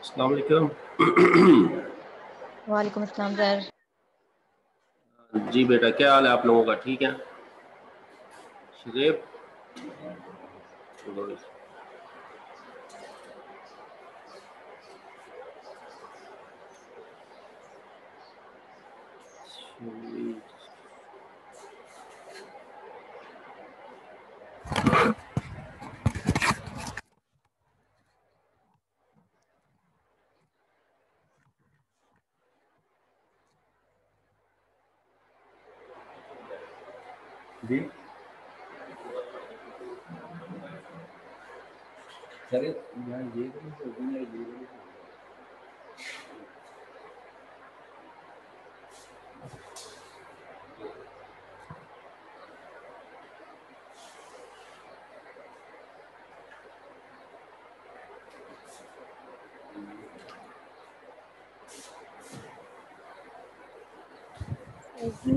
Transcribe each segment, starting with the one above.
अस्सलाम वालेकुम। वालेकुम अस्सलाम सर। जी बेटा, क्या हाल है आप लोगों का? ठीक है? शरीफ जी सर, यहाँ ये जी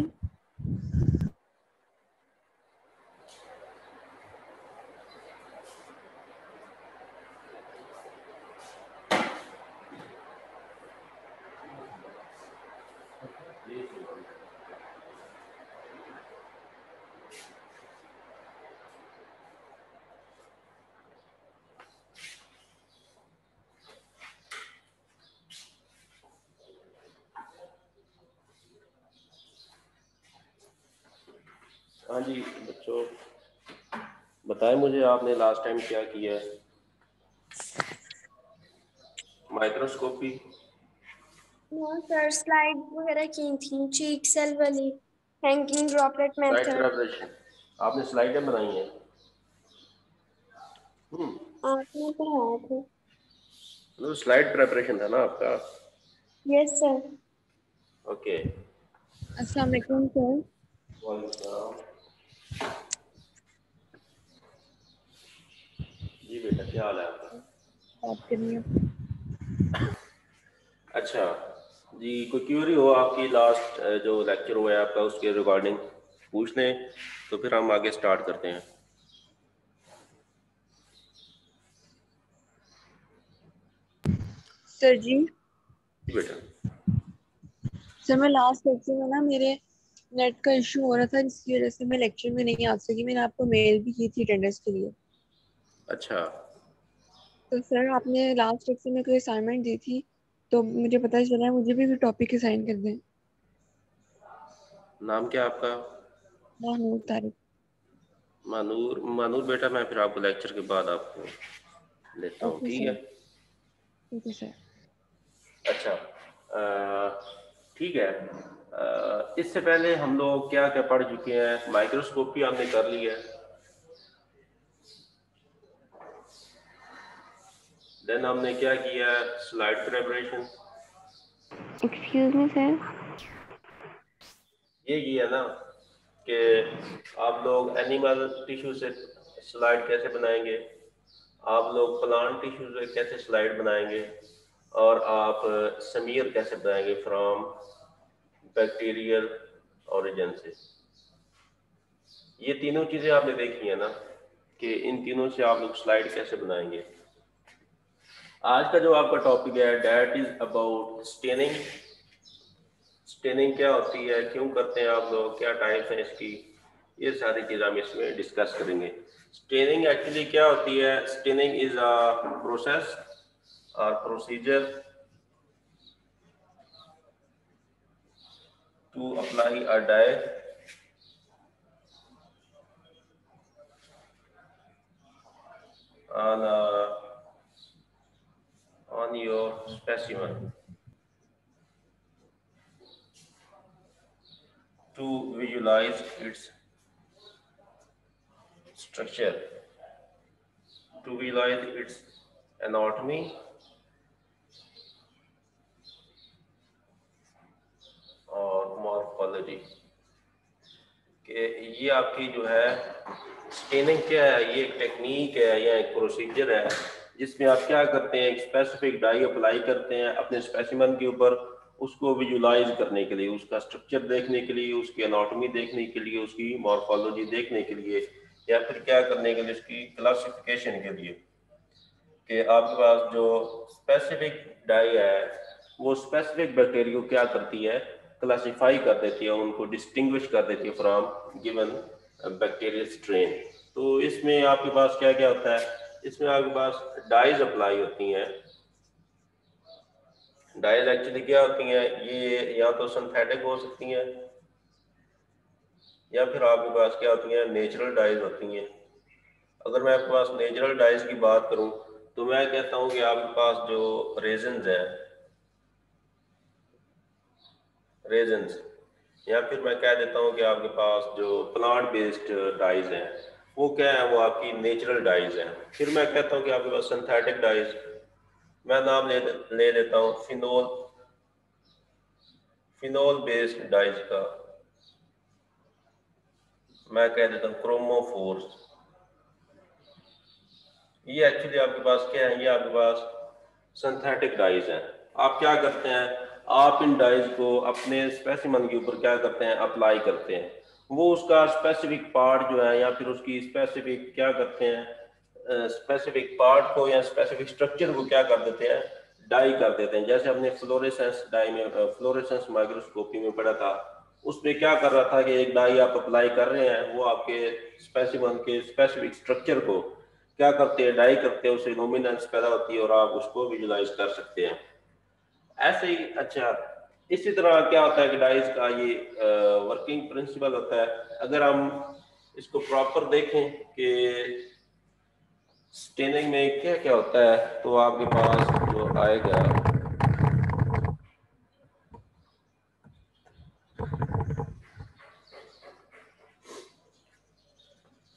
हाँ जी बच्चों, बताएं मुझे आपने लास्ट टाइम क्या किया है? माइक्रोस्कोपी हाँ सर, स्लाइड वगैरह की थी, चीक सेल वाली, hanging droplet slide method. Preparation आपने स्लाइडें बनाई हैं? आपने पढ़ाया था। तो स्लाइड प्रिपरेशन था ना आपका? Yes sir. ओके। अस्सलाम वालेकुम सर। वालेकुम। जी बेटा, क्या हाल है आपका? बात करनी है। अच्छा जी, कोई क्यूरी हो आपकी लास्ट जो लेक्चर हुआ है आपका उसके रिगार्डिंग पूछ लें, तो फिर हम आगे स्टार्ट करते हैं। सर जी जी बेटा। सर, मैं लास्ट लेक्चर में ना मेरे नेट का इशू हो रहा था, जिसकी वजह से मैं लेक्चर में नहीं आ सकी। मैंने आपको मेल भी की थी अटेंडेंस के लिए। अच्छा, तो सर, आपने लास्ट लेक्चर में कोई असाइनमेंट दी थी, तो मुझे पता चला है मुझे भी टॉपिक असाइन कर दें। नाम क्या आपका? मानूर तारिक। मानूर। मानूर बेटा, मैं फिर आपको लेक्चर के बाद आपको लेता हूँ, ओके ठीक सर। है? ठीक है सर। अच्छा, ठीक है। इससे पहले हम लोग क्या क्या पढ़ चुके हैं? माइक्रोस्कोपी हमने कर ली है। देन हमने क्या किया? Slide preparation. Excuse me sir. ये किया ना कि आप लोग एनिमल टिश्यू से स्लाइड कैसे बनाएंगे, आप लोग प्लांट टिश्यू से कैसे स्लाइड बनाएंगे, और आप समीर कैसे बनाएंगे फ्रॉम बैक्टीरियल ओरिजिन से। ये तीनों चीज़ें आपने देखी है ना कि इन तीनों से आप लोग स्लाइड कैसे बनाएंगे। आज का जो आपका टॉपिक है that is about staining. Staining क्या होती है, क्यों करते हैं आप लोग, क्या टाइप्स हैं इसकी, ये सारी चीज़ हम इसमें डिस्कस करेंगे। स्टेनिंग एक्चुअली क्या होती है? स्टेनिंग इज अ प्रोसेस और procedure to apply a dye on on your specimen to visualize its structure, to visualize its anatomy और मॉर्फोलॉजी। कि ये आपकी जो है स्टेनिंग क्या है, ये एक टेक्निक है या एक प्रोसीजर है जिसमें आप क्या करते हैं, एक स्पेसिफिक डाई अप्लाई करते हैं अपने स्पेसिमन के ऊपर, उसको विजुलाइज करने के लिए, उसका स्ट्रक्चर देखने के लिए, उसकी एनाटॉमी देखने के लिए, उसकी मॉर्फोलॉजी देखने के लिए, या फिर क्या करने के लिए, उसकी क्लासिफिकेशन के लिए। कि आपके पास जो स्पेसिफिक डाई है वो स्पेसिफिक बैक्टीरिया को क्या करती है, क्लासिफाई कर देती है, उनको डिस्टिंग्विश कर देती है फ्रॉम गिवन बैक्टीरियल स्ट्रेन। तो इसमें आपके पास क्या क्या होता है, इसमें आपके पास डाइज अप्लाई होती हैं। डाइज एक्चुअली क्या होती हैं, ये या तो सिंथेटिक हो सकती हैं या फिर आपके पास क्या होती हैं, नेचुरल डाइज होती हैं। अगर मैं आपके पास नेचुरल डाइज की बात करूं तो मैं कहता हूं कि आपके पास जो रेजन्स हैं, रेजन्स, या फिर मैं कह देता हूं कि आपके पास जो प्लांट बेस्ड डाइज हैं वो क्या है, वो आपकी नेचुरल डाइज हैं। फिर मैं कहता हूं कि आपके पास सिंथेटिक डाइज, मैं नाम ले लेता हूं फिनोल, फिनोल बेस्ड डाइज का मैं कह देता हूं क्रोमोफोर्स। ये एक्चुअली आपके पास क्या है, ये आपके पास सिंथेटिक डाइज हैं। आप क्या करते हैं, आप इन डाइज को अपने स्पेसिमन के ऊपर क्या करते हैं, अप्लाई करते हैं। वो उसका स्पेसिफिक पार्ट जो है या फिर उसकी स्पेसिफिक क्या करते हैं, स्पेसिफिक पार्ट को या स्पेसिफिक स्ट्रक्चर को क्या कर देते हैं, डाई कर देते हैं। जैसे हमने फ्लोरेसेंस डाई में, फ्लोरेसेंस माइक्रोस्कोपी में पढ़ा था, उसमें क्या कर रहा था कि एक डाई आप अप्लाई कर रहे हैं, वो आपके स्पेसिमन के स्पेसिफिक स्ट्रक्चर को क्या करते हैं, डाई करते हैं, उससे लुमिनेंस पैदा होती है और आप उसको विजुलाइज कर सकते हैं ऐसे ही। अच्छा, इसी तरह क्या होता है कि डाइज का ये वर्किंग प्रिंसिपल होता है। अगर हम इसको प्रॉपर देखें कि स्टेनिंग में क्या क्या होता है, तो आपके पास जो आएगा,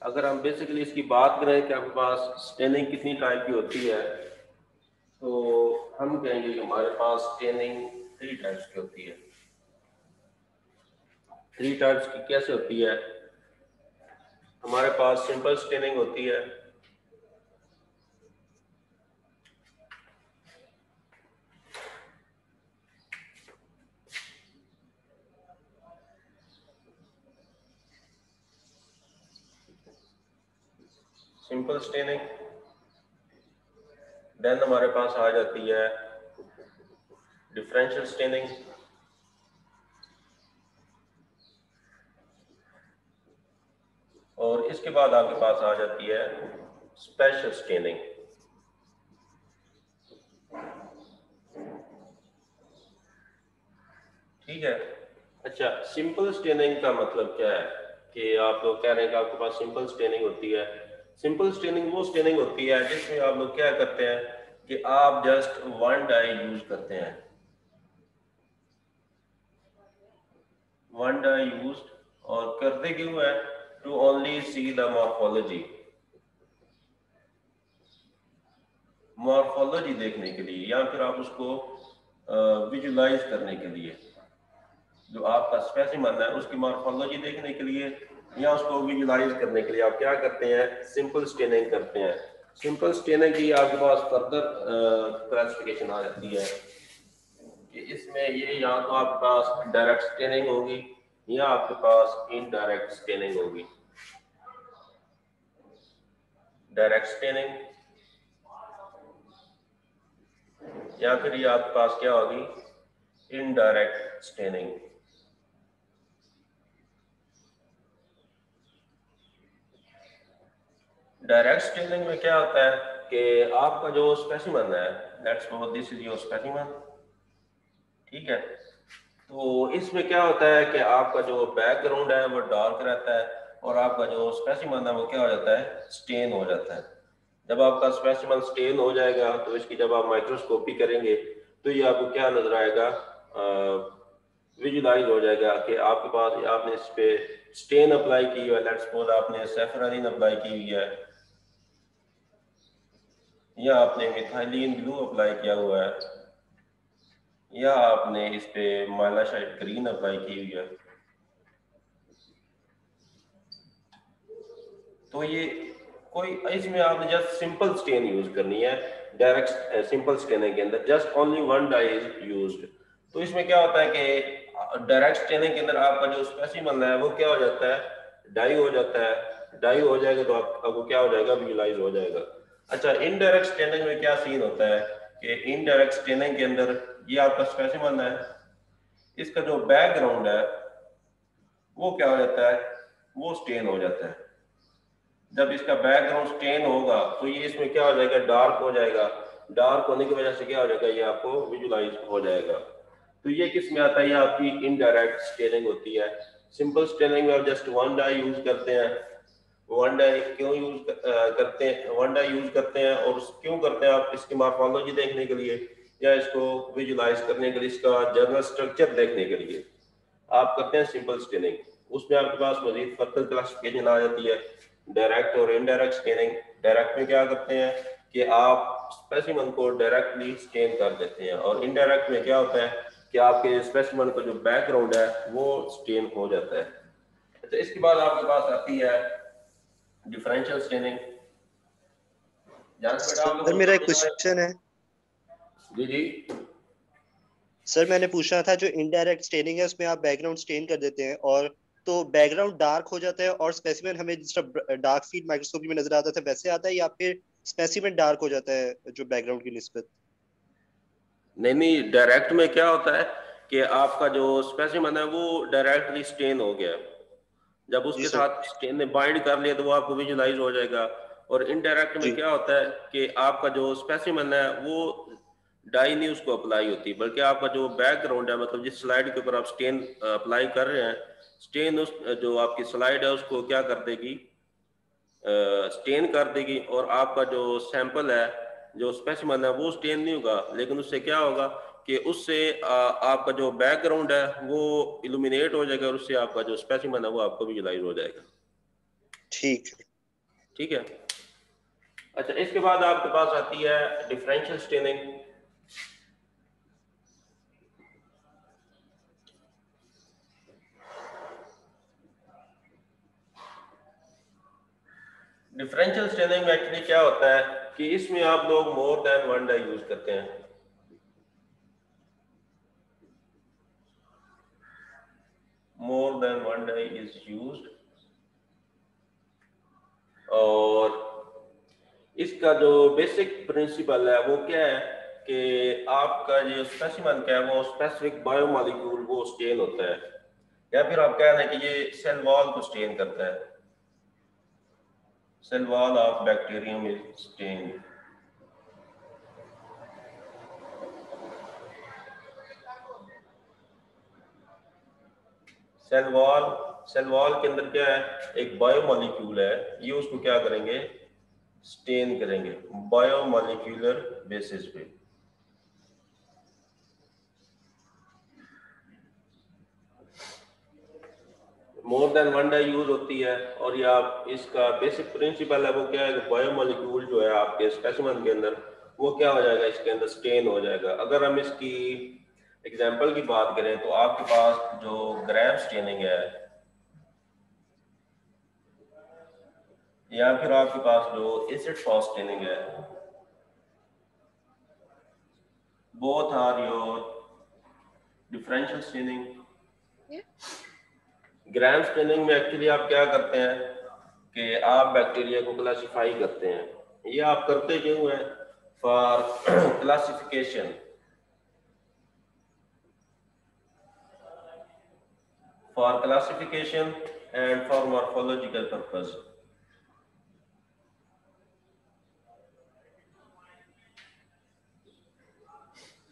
अगर हम बेसिकली इसकी बात करें कि आपके पास स्टेनिंग कितनी टाइप की होती है, तो हम कहेंगे कि हमारे पास स्टेनिंग 3 टाइप्स की होती है। 3 टाइप्स की कैसे होती है, हमारे पास सिंपल स्टेनिंग होती है, सिंपल स्टेनिंग। देन हमारे पास आ जाती है डिफरेंशियल स्टेनिंग, और इसके बाद आपके पास आ जाती है स्पेशल स्टेनिंग। ठीक है। अच्छा, सिंपल स्टेनिंग का मतलब क्या है, कि आप लोग कह रहे हैं कि आपके पास सिंपल स्टेनिंग होती है। सिंपल स्टेनिंग वो स्टेनिंग होती है जिसमें आप लोग क्या करते हैं कि आप जस्ट वन डाई यूज करते हैं, वन डाई यूज, और करते क्यों है, to only see the morphology, morphology देखने के लिए, या फिर आप उसको विजुलाइज करने के लिए, जो आपका स्पेसिमन है उसकी मॉर्फोलॉजी देखने के लिए या उसको विजुलाइज करने के लिए आप क्या करते हैं, सिंपल स्टेनिंग करते हैं। सिंपल स्टेनिंग की आपके पास फर्दर क्लासिफिकेशन आ जाती है कि इसमें ये या तो आपके पास डायरेक्ट स्टेनिंग होगी या आपके पास इनडायरेक्ट स्टेनिंग होगी। डायरेक्ट स्टेनिंग या फिर ये आपके पास क्या होगी, इनडायरेक्ट स्टेनिंग। डायरेक्ट स्टेनिंग में क्या होता है कि आपका जो स्पेसिमन है, let's suppose this is your specimen, ठीक है, तो इसमें क्या होता है कि आपका जो बैकग्राउंड है वो डार्क रहता है और आपका जो स्पेसिमन है वो क्या हो जाता है, स्टेन हो जाता है। जब आपका स्पेसिमन स्टेन हो जाएगा तो इसकी जब आप माइक्रोस्कोपी करेंगे तो ये आपको क्या नजर आएगा, विजुलाइज हो जाएगा कि आपके पास, आपने इस पे स्टेन अप्लाई की हुई है, लेट्स सपोज आपने सेफरानिन अप्लाई की हुई है या आपने मिथाइलिन ब्लू अप्लाई किया हुआ है या आपने इस पे माइलाशाइड ग्रीन अप्लाई की हुई है, तो ये कोई, इसमें आपने जस्ट सिंपल स्टेन यूज करनी है। डायरेक्ट सिंपल स्टेनिंग के अंदर just only one dye is used. तो इसमें क्या होता है कि डायरेक्ट स्टेनिंग के अंदर आपका जो स्पेसिमन है वो क्या हो जाता है, डाई हो जाता है। डाई हो जाएगा तो आपको क्या हो जाएगा, विजुलाइज हो जाएगा। अच्छा, इनडायरेक्ट स्टेनिंग में क्या सीन होता है कि इनडायरेक्ट स्टेनिंग के अंदर ये आपका स्पेसिमन है, इसका जो बैकग्राउंड है वो क्या हो जाता है, वो स्टेन हो जाता है। जब इसका बैकग्राउंड स्टेन होगा तो ये इसमें क्या हो जाएगा, डार्क हो जाएगा। डार्क होने की वजह से क्या हो जाएगा, ये आपको विजुलाइज हो जाएगा। तो ये किस में आता है, ये आपकी इनडायरेक्ट स्टेनिंग होती है। सिंपल स्टेनिंग में आप जस्ट वन डाई यूज करते हैं। वन डाई क्यों यूज करते हैं, वन डाई यूज करते हैं और क्यों करते हैं आप, इसकी मॉर्फोलॉजी देखने के लिए या इसको विजुलाइज करने के लिए, इसका जनरल स्ट्रक्चर देखने के लिए आप करते हैं सिंपल स्टेनिंग। उसमें आपके पास मजीद फर्दर क्लासिफिकेशन आ जाती है, डायरेक्ट और इनडायरेक्ट स्टेनिंग। डायरेक्ट में क्या करते हैं कि आप स्पेसिमन को डायरेक्टली स्टेन कर देते हैं, और इनडायरेक्ट में क्या होता है कि आपके स्पेसिमन का जो बैकग्राउंड है वो स्टेन हो जाता है। अच्छा, इसके बाद आपके पास आती है डिफरेंशियल स्टेनिंग। जहाँ से बेटा आप सर लोगों मेरा को एक क्वेश्चन है। जी जी। सर मैंने पूछना था, जो इनडायरेक्ट स्टेनिंग है उसमें आप बैकग्राउंड स्टेन कर देते हैं और तो बैकग्राउंड डार्क हो जाता है और स्पेसिमेन हमें जिस तरह डार्क फील्ड माइक्रोस्कोपी में नजर आता था वैसे आता है, या फिर स्पेसिमेन डार्क हो जाता है जो बैकग्राउंड की निस्बत? नहीं नहीं, डायरेक्ट में क्या होता है कि आपका जो स्पेसिमन है वो डायरेक्टली स्टेन हो गया, जब जी उसके सर। साथ स्टेन ने बाइंड कर लिया तो वो आपको विजुलाइज हो जाएगा। और इनडायरेक्ट में जी क्या होता है कि आपका जो स्पेसिमन है वो डाई नहीं उसको अप्लाई होती, बल्कि आपका जो बैकग्राउंड है, मतलब जिस स्लाइड के ऊपर आप स्टेन अप्लाई कर रहे हैं, स्टेन उस जो आपकी स्लाइड है उसको क्या कर देगी, स्टेन कर देगी। और आपका जो सैंपल है, जो स्पेसिमन है वो स्टेन नहीं होगा, लेकिन उससे क्या होगा कि उससे आपका जो बैकग्राउंड है वो इल्यूमिनेट हो जाएगा, और उससे आपका जो स्पेसिमन है वो आपको विजुलाइज हो जाएगा। ठीक है। ठीक है। अच्छा, इसके बाद आपके पास आती है डिफरेंशियल स्टेनिंग। डिफरेंशियल स्टेनिंग में एक्चुअली क्या होता है कि इसमें आप लोग more than one dye use करते हैं। More than one dye is used, और इसका जो बेसिक प्रिंसिपल है वो क्या है कि आपका जो स्पेसिमन क्या है वो स्पेसिफिक बायोमॉलिक्यूल वो स्टेन होता है, या फिर आप कह रहे हैं कि ये सेल वॉल को स्टेन करता है। Cell wall of bacterium is stain. Cell wall के अंदर क्या है, एक बायोमॉलिक्यूल है, ये उसको क्या करेंगे, स्टेन करेंगे बायोमॉलिक्यूलर बेसिस पे। More than one dye use होती है, और ये आप इसका बेसिक प्रिंसिपल है वो क्या है, बायोमॉलिक्यूल जो है आपके स्पेसिमन के अंदर वो क्या हो जाएगा, इसके अंदर स्टेन हो जाएगा। अगर हम इसकी एग्जांपल की बात करें तो आपके पास जो ग्राम स्टेनिंग है, या फिर आपके पास जो एसिड फास्ट स्टेनिंग है, both are your differential staining. Gram staining में एक्चुअली आप क्या करते हैं कि आप बैक्टीरिया को क्लासिफाई करते हैं। ये आप करते क्यों हैं, for classification, for classification and for morphological purpose.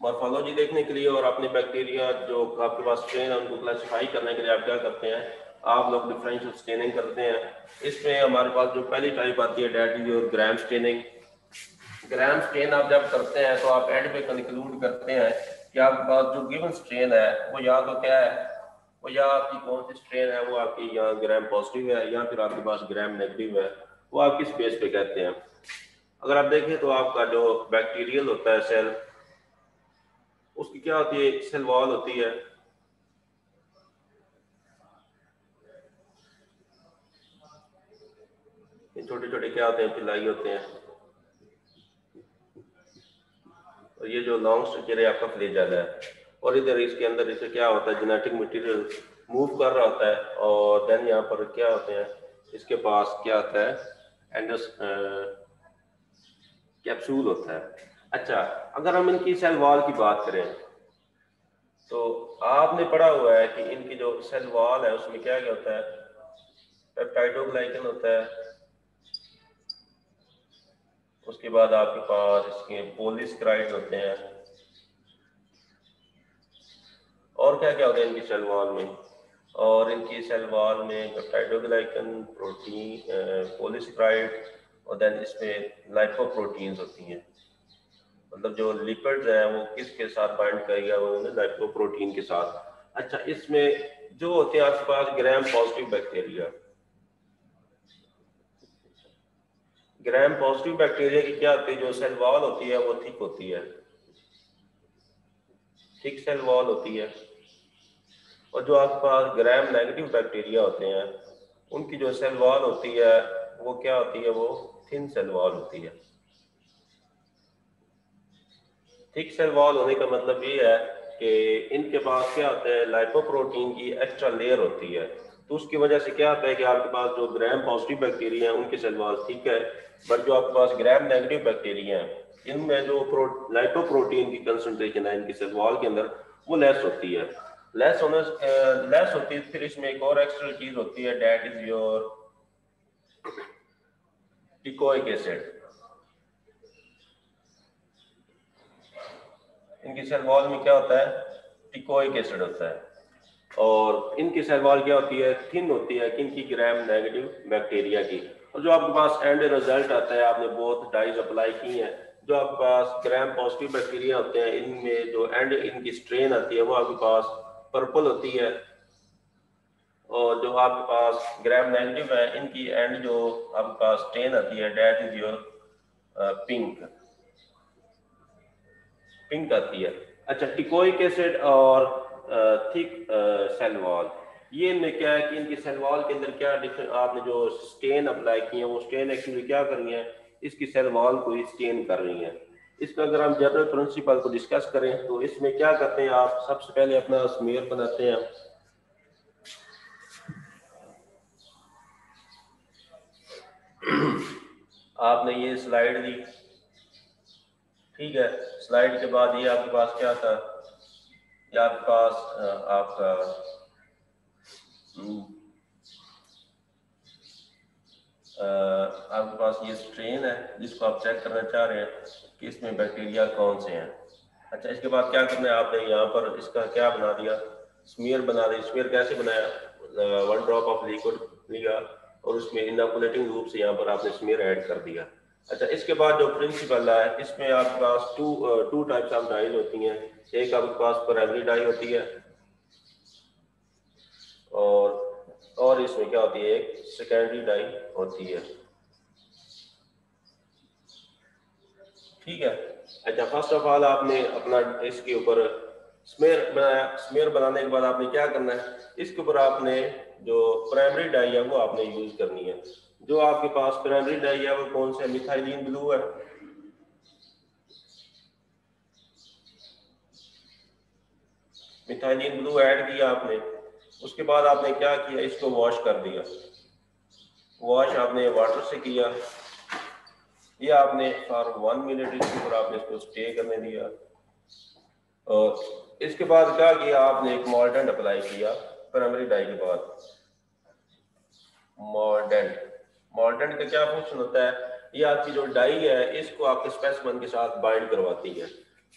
Morphology देखने के लिए और अपने बैक्टीरिया जो आपके पास स्ट्रेन है उनको क्लासिफाई करने के लिए आप क्या करते हैं, आप लोग डिफरेंशियल स्टेनिंग करते हैं। इसमें हमारे पास जो पहली टाइप आती है that is your gram staining. Gram stain आप जब करते हैं तो आप एंड पे कंक्लूड करते हैं कि आपके पास जो गिवन स्ट्रेन है वो या तो क्या है, वो या आपकी कौन सी स्ट्रेन है, वो आपकी यहाँ ग्राम पॉजिटिव है या फिर आपके पास ग्राम नेगेटिव है, वो आप किस बेस पे कहते हैं। अगर आप देखें तो आपका जो बैक्टीरियल होता है सेल, उसकी क्या होती है, सेल वॉल होती है। ये छोटे छोटे क्या होते हैं, पिलाई होते हैं, और ये जो लॉन्ग स्ट्रक्चर है आपका फ्लेजेला है। और इधर इसके अंदर इसे क्या होता है, जेनेटिक मटेरियल मूव कर रहा होता है, और देन यहाँ पर क्या होते हैं, इसके पास क्या आता है, एंडोस कैप्सूल होता है। अच्छा, अगर हम इनकी सेल वॉल की बात करें तो आपने पढ़ा हुआ है कि इनकी जो सेल वॉल है उसमें क्या क्या होता है, पेप्टाइडोग्लाइकन होता है, उसके बाद आपके पास इसके पॉलीसेकेराइड होते हैं, और क्या क्या होता है इनकी सेल वॉल में। और इनकी सेल वॉल में पेप्टाइडोग्लाइकन, प्रोटीन, पॉलीसेकेराइड, और देन इसमें लाइपोप्रोटीन्स होती हैं। मतलब जो लिपिड्स है वो किसके साथ बाइंड करेगा, उन्होंने लाइपोप्रोटीन के साथ। अच्छा, इसमें जो होते हैं आपके पास gram positive bacteria. Gram positive bacteria की क्या होती है, जो सेल वॉल होती है वो थिक होती है, थिक सेल वॉल होती है। और जो आपके पास ग्राम नेगेटिव बैक्टीरिया होते हैं उनकी जो सेल वॉल होती है वो क्या होती है, वो थिन सेल वॉल होती है। थिक सेल वॉल होने का मतलब ये है कि इनके पास क्या होता है, लाइपोप्रोटीन की एक्स्ट्रा लेयर होती है। तो उसकी वजह से क्या होता है कि आपके पास जो ग्राम पॉजिटिव बैक्टीरिया है उनकी सेल वॉल ठीक है, बट जो आपके पास ग्राम नेगेटिव बैक्टीरिया है इनमें जो लाइपोप्रोटीन की कंसंट्रेशन है इनकी सेल वॉल के अंदर वो लेस होती है। लेस होती है। फिर इसमें एक और एक्स्ट्रा चीज होती है, that is your teichoic acid. इनकी सेल वॉल में क्या होता है, टिकोइक एसिड होता है। और इनकी सेल वॉल क्या होती है, थिन होती है, किनकी, ग्राम नेगेटिव बैक्टीरिया की। और जो आपके पास एंड रिजल्ट आता है, आपने बहुत डाइज अप्लाई की हैं, जो आपके पास ग्राम पॉजिटिव बैक्टीरिया होते हैं इनमें जो एंड इनकी स्ट्रेन आती है वो आपके पास पर्पल होती है, और जो आपके पास ग्राम नेगेटिव है इनकी एंड जो आपके पास स्ट्रेन आती है that is your pink, pink आती है। अच्छा, टिकोइक एसिड और थिक सेल वॉल, ये इनमें क्या है कि इनकी सेल वॉल के अंदर क्या डिफरेंट, आपने जो स्टेन अप्लाई की है वो स्टेन एक्चुअली क्या कर रही है, इसकी सेल वॉल को स्टेन कर रही है। इसका अगर हम जनरल प्रिंसिपल को डिस्कस करें तो इसमें क्या करते हैं, आप सबसे पहले अपना स्मीयर बनाते हैं। आपने ये स्लाइड दी, ठीक है, स्लाइड के बाद ये आपके पास क्या था, ये आपके पास आपका आपके पास ये स्ट्रेन है जिसको आप चेक करना चाह रहे हैं कि इसमें बैक्टीरिया कौन से हैं। अच्छा, इसके बाद क्या करना है, आपने यहाँ पर इसका क्या बना दिया, स्मीयर बना दिया। स्मीयर कैसे बनाया, 1 ड्रॉप ऑफ लिक्विड लिया और उसमें इनोकुलेटिंग रूप से यहाँ पर आपने स्मीयर ऐड कर दिया। अच्छा, इसके बाद जो प्रिंसिपल है इसमें आपके पास टू टाइप्स ऑफ डाइज होती हैं। एक आपके पास प्राइमरी डाई होती है और इसमें क्या होती है, एक सेकेंडरी डाई होती है, ठीक है। अच्छा, फर्स्ट ऑफ ऑल आपने अपना इसके ऊपर स्मेयर बनाया। स्मेयर बनाने के बाद आपने क्या करना है, इसके ऊपर आपने जो प्राइमरी डाई है वो आपने यूज करनी है। जो आपके पास प्राइमरी डाई है वो कौन सा, मिथाइलिन ब्लू है। मिथाइलिन ब्लू ऐड किया आपने, उसके बाद आपने क्या किया, इसको वॉश कर दिया। वॉश आपने वाटर से किया, ये आपने फॉर 1 मिनट इसके ऊपर आपने इसको स्टे करने दिया। और इसके बाद क्या किया, आपने एक मॉर्डेंट अप्लाई किया प्राइमरी डाई के बाद। मॉर्डेंट, मॉर्डेंट का क्या फंक्शन होता है, ये आपकी जो डाई है इसको आपके स्पेसिमेन के साथ बाइंड करवाती है।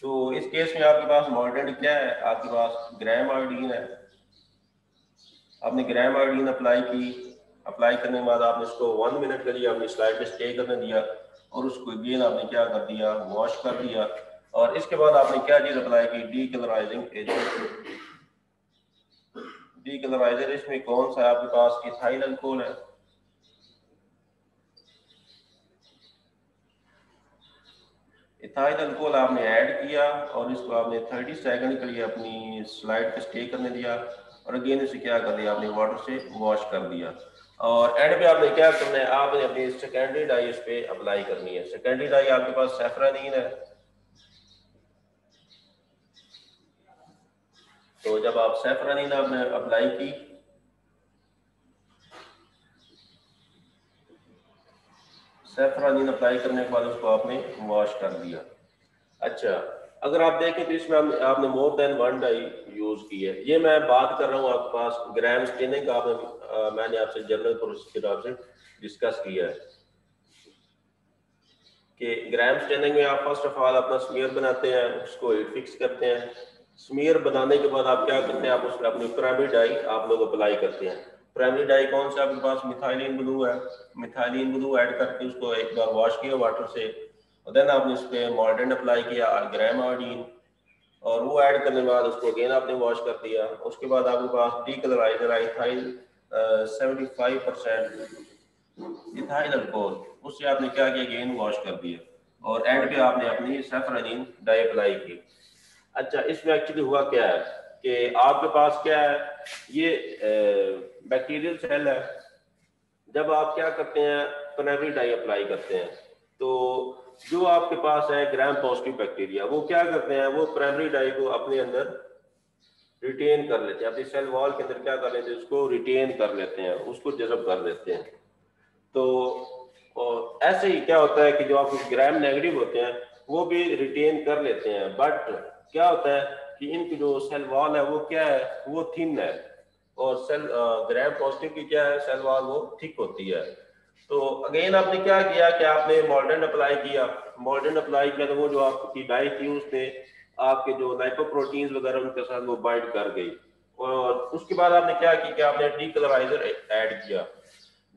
तो इस केस में आपके पास मॉर्डेंट क्या है, आपके पास ग्राम आयोडीन है। आपने ग्राम आयोडीन अप्लाई की, अप्लाई करने के बाद आपने इसको 1 मिनट के लिए अपनी स्लाइड पे स्टे करने दिया और उसको अगेन आपने क्या कर दिया, वॉश कर दिया। और इसके बाद आपने क्या चीज अप्लाई की, डीकलराइजिंग एजेंट। डीकलराइजर इसमें कौन सा है, आपके पास इथाइल अल्कोहल है। इथाइल अल्कोहल आपने ऐड किया और इसको आपने 30 सेकंड के लिए अपनी स्लाइड पे स्टे करने दिया और अगेन इसे क्या कर दिया, आपने वाटर से वॉश कर दिया। और एंड पे आपने क्या करना है, आपने अपनी सेकेंडरी डाई इस पे अप्लाई करनी है। सेकेंडरी डाई आपके पास सैफरानीन है। तो जब आप सैफरानीन आपने अप्लाई की, सैफरानीन अप्लाई करने के बाद उसको आपने वॉश कर दिया। अच्छा, अगर आप देखें तो इसमें आपने more than one dye use की है। ये मैं बात कर रहा हूँ आपके पास ग्राम स्टेनिंग का, मैंने आपसे जनरल प्रोसीजर आपसे डिस्कस किया है कि ग्राम स्टेनिंग में आप फर्स्ट ऑफ ऑल अपना स्मीयर बनाते हैं, उसको फिक्स करते हैं। स्मीयर बनाने के बाद आप क्या करते हैं, आप उसमें अपनी प्राइमरी डाई आप लोग अप्लाई करते हैं। प्राइमरी डाई कौन सा आपके पास, मिथाइलिन ब्लू है। मिथाइलिन ब्लू ऐड करके उसको एक बार वॉश किया वाटर से, और देन आपने उस पर मॉर्डेंट अप्लाई किया ग्राम आयोडीन, और वो ऐड करने के बाद उसको अगेन आपने वॉश कर दिया। उसके बाद आपके पास डीकलराइजर इथाइल 75% इथाइल अल्कोहल, उससे आपने क्या किया, अगेन वॉश कर दिया, और एंड पे आपने अपनी सैफरानीन डाई अप्लाई की। अच्छा, इसमें एक्चुअली हुआ क्या है कि आपके पास क्या है, ये बैक्टीरियल सेल है। जब आप क्या करते हैं, प्राइमरी डाई अप्लाई करते हैं, तो जो आपके पास है ग्राम पॉजिटिव बैक्टीरिया, वो क्या करते हैं, वो प्राइमरी डाई को अपने अंदर रिटेन कर लेते हैं, अपनी सेल वॉल के अंदर क्या कर लेते हैं, उसको रिटेन कर लेते हैं, उसको जज़ब कर लेते हैं। तो और ऐसे ही क्या होता है कि जो आपके ग्राम नेगेटिव होते हैं वो भी रिटेन कर लेते हैं, बट क्या होता है कि इनकी जो सेल वॉल है वो क्या है, वो थिन है, और सेल ग्राम पॉजिटिव की क्या है, सेल वॉल वो थिक होती है। तो अगेन आपने क्या किया कि आपने मॉर्डेंट अप्लाई किया। मॉर्डेंट अप्लाई किया तो वो जो आपकी डाई थी उसने आपके जो लाइपोप्रोटीन्स वगैरह उनके साथ वो बाइंड कर गई, और उसके बाद आपने क्या किया कि आपने डीकलराइजर ऐड किया।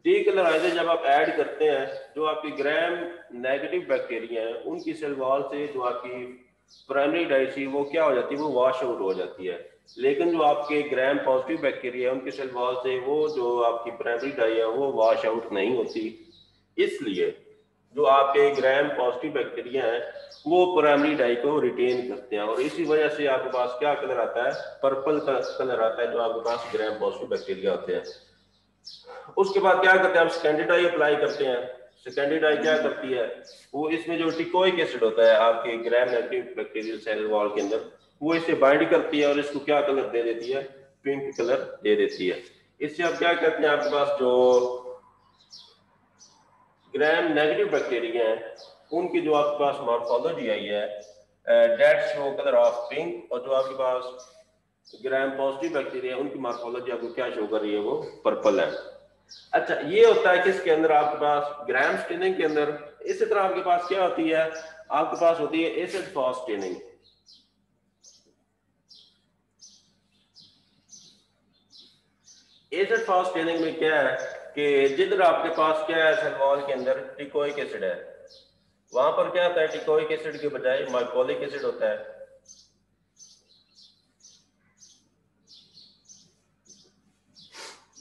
डीकलराइजर जब आप ऐड करते हैं, जो आपकी ग्राम नेगेटिव बैक्टीरिया है उनकी सेल वॉल से जो आपकी प्राइमरी डाई थी वो क्या हो जाती है, वो वॉश आउट हो जाती है। लेकिन जो आपके ग्राम पॉजिटिव बैक्टीरिया है उनकी सेल वॉल से वो जो आपकी प्राइमरी डाई है वो वॉश आउट नहीं होती। इसलिए जो आपके ग्राम पॉजिटिव बैक्टीरिया हैं वो प्राइमरी डाई को रिटेन करते हैं, और इसी वजह से आपके पास क्या कलर आता है, पर्पल कलर आता है जो आपके पास ग्राम पॉजिटिव बैक्टीरिया होते हैं। उसके बाद क्या करते हैं, हम सेकेंडरी डाई अप्लाई करते हैं। सेकेंडरी डाई क्या करती है, वो इसमें जो टिकोइक एसिड होता है आपके gram negative bacterial cell wall के अंदर, वो इसे बाइंड करती है और इसको क्या कलर दे देती है, पिंक कलर दे देती है। इससे आप क्या करते हैं, आपके पास जो ग्राम नेगेटिव बैक्टीरिया है उनकी जो आपके पास मॉर्फोलॉजी आई है that show colour of pink, और जो आपके पास ग्राम पॉजिटिव बैक्टीरिया है उनकी मॉर्फोलॉजी आपको क्या शो कर रही है, वो पर्पल है। अच्छा, ये होता है किसके अंदर, आपके पास ग्राम स्टेनिंग के अंदर। इसी तरह आपके पास क्या होती है, आपके पास होती है acid phos staining. Acid phos staining में क्या है कि जिधर आपके पास क्या है, सेल वॉल के अंदर टिकोइक एसिड है, वहां पर क्या होता है, टिकोइक एसिड के बजाय माइकोलिक एसिड होता है।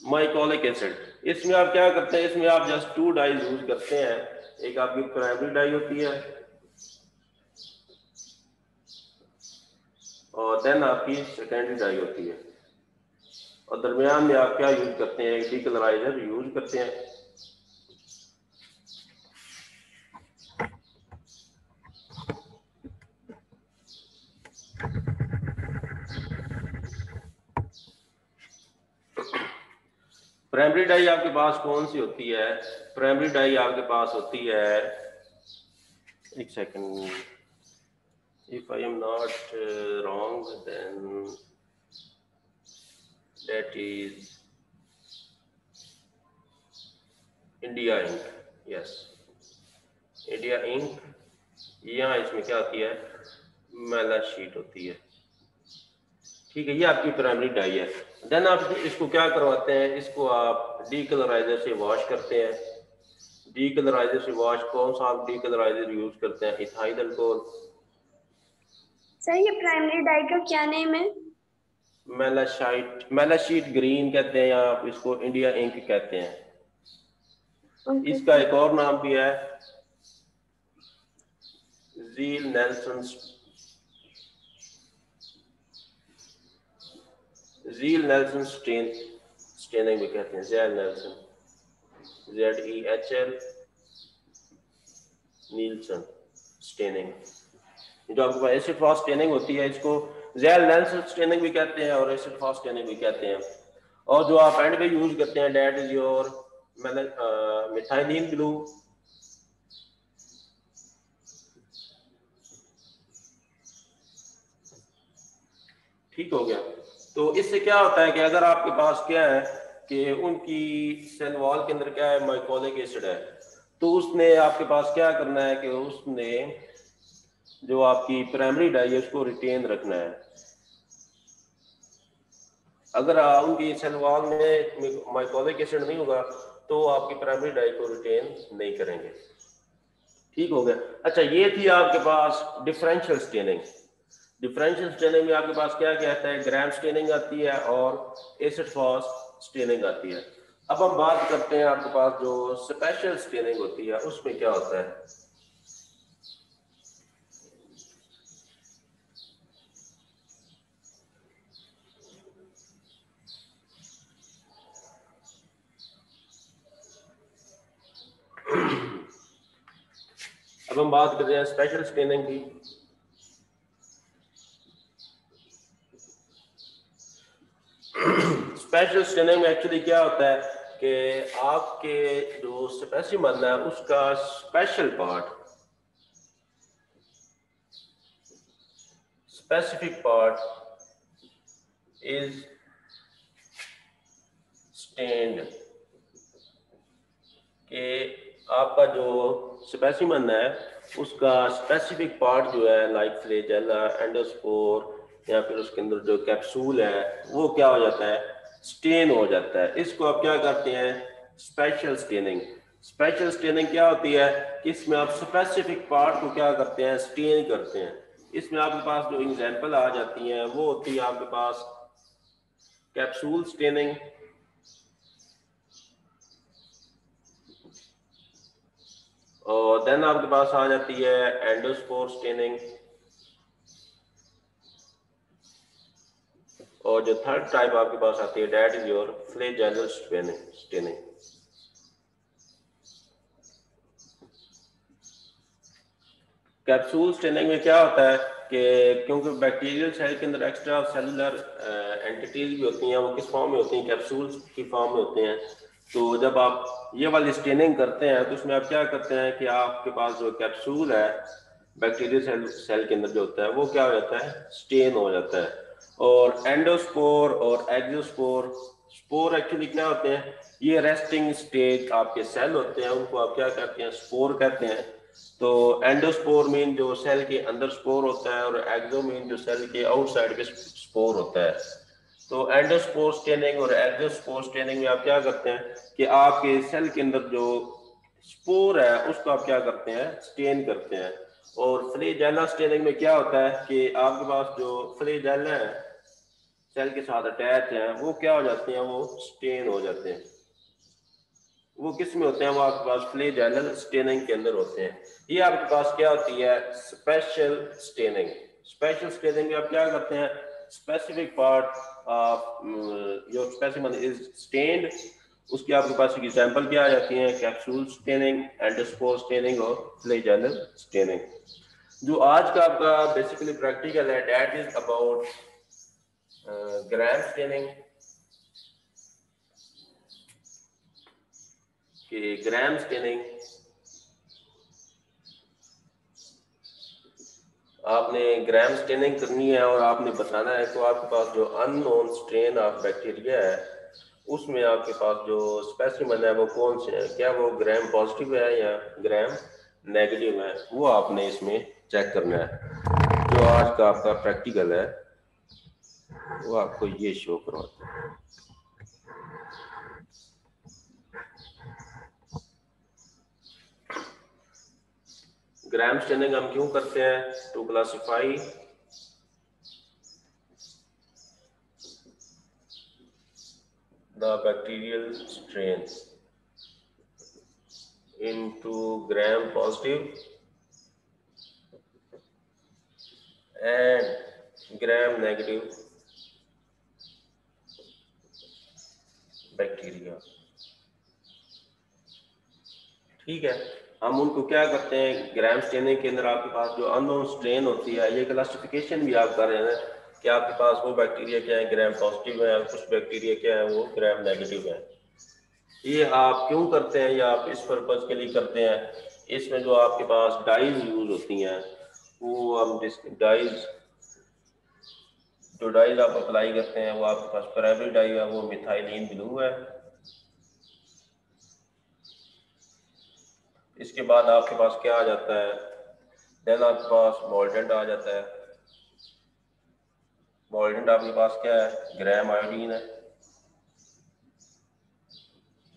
माइकोलिक एसिड, इसमें आप क्या करते हैं, इसमें आप जस्ट 2 डाई यूज करते हैं। एक आपकी प्राइमरी डाई होती है और देन आपकी सेकेंडरी डाई होती है, और दरमियान में आप क्या यूज करते हैं, डीकलराइजर यूज करते हैं। प्राइमरी डाई आपके पास कौन सी होती है, प्राइमरी डाई आपके पास होती है, एक second, if I am not wrong then that is India ink. Yes, India ink. यहाँ इसमें क्या होती है, मैला शीट होती है, ठीक है, ये आपकी प्राइमरी डाई है। देन आप इसको क्या करवाते हैं, इसको आप डीकलराइजर से वॉश करते हैं। डीकलराइजर से वॉश, कौन सा आप डीकलराइजर यूज करते हैं, इथाइल अल्कोहल। सर ये प्राइमरी डाई का क्या नेम है? मेलाशाइट, मेलाशीट ग्रीन कहते हैं, या आप इसको इंडिया इंक कहते हैं। इसका एक और नाम भी है zeal Nelson, zeal Nelson staining भी कहते हैं, zeal Nelson, ZEHL Nielsen staining. जो आपके पास एसिड फॉस स्टेनिंग होती है, इसको ज़ील नेल्सन स्टेनिंग भी कहते हैं और एसिड फॉस स्टेनिंग भी कहते हैं। और जो आप एंड पे यूज करते हैं, that is your methylene blue, ठीक हो गया। तो इससे क्या होता है कि अगर आपके पास क्या है कि उनकी सेल वॉल के अंदर क्या है, माइकोलिक एसिड है, तो उसने आपके पास क्या करना है कि उसने जो आपकी प्राइमरी डाई है उसको रिटेन रखना है। अगर उनकी सेल वॉल में माइकोलिक एसिड नहीं होगा तो आपकी प्राइमरी डाई को रिटेन नहीं करेंगे। ठीक हो गया। अच्छा, ये थी आपके पास डिफरेंशियल स्टेनिंग। डिफरेंशियल स्टेनिंग में आपके पास क्या कहता है, ग्राम स्टेनिंग आती है और एसिड फॉस स्टेनिंग आती है। अब हम बात करते हैं आपके पास जो स्पेशल स्टेनिंग होती है उसमें क्या होता है। अब हम बात कर रहे हैं स्पेशल स्टेनिंग की। स्पेशल स्टेनिंग में एक्चुअली क्या होता है कि आपके जो स्पेसिमेन है उसका special part, specific part is stained, कि आपका जो स्पेसिमेन है उसका स्पेसिफिक पार्ट जो है लाइक फ्लैजेला, एंडोस्पोर या फिर उसके अंदर जो कैप्सूल है वो क्या हो जाता है, स्टेन हो जाता है। इसको आप क्या करते हैं, स्पेशल स्टेनिंग। स्पेशल स्टेनिंग क्या होती है कि इसमें आप स्पेसिफिक पार्ट को क्या करते हैं, स्टेन करते हैं। इसमें आपके पास जो एग्जांपल आ जाती हैं वो होती है आपके पास कैप्सूल स्टेनिंग, और देन आपके पास आ जाती है एंडोस्पोर स्टेनिंग, और जो थर्ड टाइप आपके पास आती है that is your flagellar staining. Capsule staining में क्या होता है कि क्योंकि बैक्टीरियल सेल के अंदर एक्स्ट्रा सेलुलर एंटिटीज भी होती हैं, वो किस फॉर्म में होती हैं, कैप्सूल्स की फॉर्म में होते हैं। तो जब आप ये वाली स्टेनिंग करते हैं तो उसमें आप क्या करते हैं कि आपके पास जो कैप्सूल है बैक्टीरियल सेल के अंदर जो होता है वो क्या हो जाता है, स्टेन हो जाता है। और एंडोस्पोर और एक्सोस्पोर, स्पोर एक्चुअली क्या होते हैं, ये रेस्टिंग स्टेज आपके सेल होते हैं, उनको आप क्या कहते हैं, स्पोर कहते हैं। तो एंडोस्पोर मीन जो सेल के अंदर स्पोर होता है, और एक्सो मीन जो सेल के आउटसाइड पे स्पोर होता है। तो एंडोस्पोर स्टेनिंग और एक्सोस्पोर स्टेनिंग में आप क्या करते हैं कि आपके सेल के अंदर जो स्पोर है उसको आप क्या करते हैं, स्टेन करते हैं। और फ्लैजेला स्टेनिंग में क्या होता है कि आपके पास जो फ्लैजेला है सेल के साथ अटैच है वो क्या हो जाते हैं, वो स्टेन हो जाते हैं। वो किस में होते हैं, वो आपके पास फ्लैजेलर स्टेनिंग के अंदर होते हैं। ये आपके पास क्या होती है, स्पेशल स्टेनिंग। स्पेशल स्टेनिंग में आप क्या करते हैं, specific part of your specimen is stained, उसकी आपके पास एग्जांपल क्या आ जाती हैं, कैप्सूल स्टेनिंग, एंडोस्पोर स्टेनिंग और फ्लैजेलर स्टेनिंग। जो आज का आपका बेसिकली प्रैक्टिकल है that is about gram staining. कि ग्राम स्टेनिंग आपने ग्राम स्टेनिंग करनी है और आपने बताना है तो आपके पास जो अननोन स्ट्रेन ऑफ बैक्टीरिया है उसमें आपके पास जो स्पेसिमेन है वो कौन से हैं, क्या वो ग्राम पॉजिटिव है या ग्राम नेगेटिव है, वो आपने इसमें चेक करना है। जो आज का आपका प्रैक्टिकल है वो आपको ये शो करवाता है। ग्राम स्टेनिंग हम क्यों करते हैं, to classify the bacterial strains into gram positive and gram negative bacteria. ठीक है, हम उनको क्या करते हैं, ग्राम स्टेनिंग के अंदर आपके पास जो अननोन स्ट्रेन होती है ये क्लासिफिकेशन भी आप कर रहे हैं कि आपके पास वो बैक्टीरिया क्या है, ग्राम पॉजिटिव है, और कुछ बैक्टीरिया क्या है वो ग्राम नेगेटिव है। ये आप क्यों करते हैं, या आप इस पर्पज के लिए करते हैं, इसमें जो आपके पास डाइज यूज होती हैं वो हम डाइज जो डाइज आप अप्लाई करते हैं वो आपके पास प्राइमरी डाई है वो मिथाइलिन ब्लू है। इसके बाद आपके पास क्या आ जाता है, देन आपके पास मोल्डेंट आ जाता है। मोल्डेंट आपके पास क्या है, ग्राम आयोडीन है।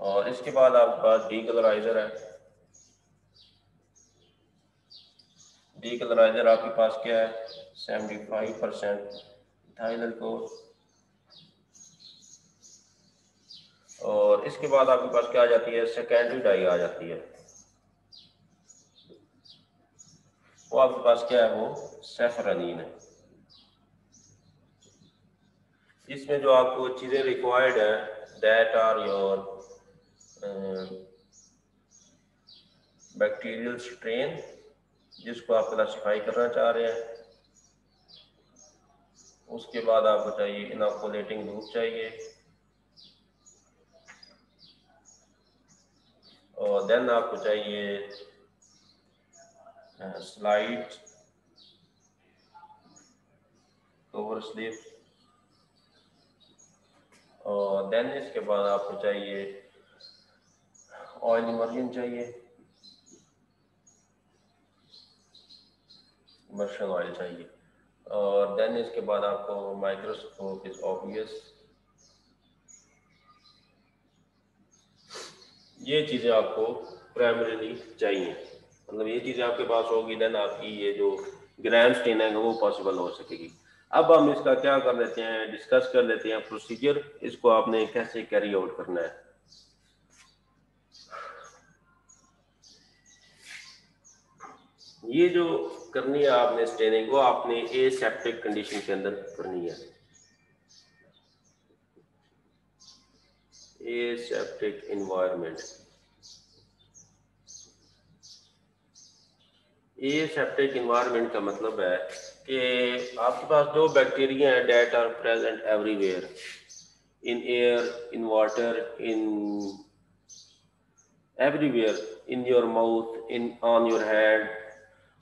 और इसके बाद आपके पास डीकलराइजर है। डीकलराइजर आपके पास क्या है, 75% इथाइल अल्कोहल। और इसके बाद आपके पास क्या आ जाती है, सेकेंडरी डाई आ जाती है। वो आपके पास क्या है, वो सेफरानीन है। इसमें जो आपको चीजें रिक्वायर्ड है, that are your bacterial strain जिसको आप क्लासिफाई करना चाह रहे हैं। उसके बाद आपको चाहिए इनोकुलेटिंग लूप चाहिए, और देन आपको चाहिए स्लाइड कवर स्लिप, और देन इसके बाद आपको चाहिए ऑयल इमर्जन चाहिए, इमर्शन ऑयल चाहिए, और देन इसके बाद आपको माइक्रोस्कोप इज ऑब्वियस। ये चीज़ें आपको प्राइमरीली चाहिए, मतलब ये चीज़ें आपके पास होगी, देन आपकी ये जो ग्राम स्टेन है वो पॉसिबल हो सकेगी। अब हम इसका क्या कर लेते हैं, डिस्कस कर लेते हैं प्रोसीजर, इसको आपने कैसे कैरी आउट करना है। ये जो करनी है आपने स्टेनिंग, वो आपने एसेप्टिक कंडीशन के अंदर करनी है। एसेप्टिक एनवायरनमेंट, एसेप्टिक एनवायरनमेंट का मतलब है कि आपके पास जो बैक्टीरिया है that are present everywhere, in air, in water, in everywhere, in your mouth, in on your head,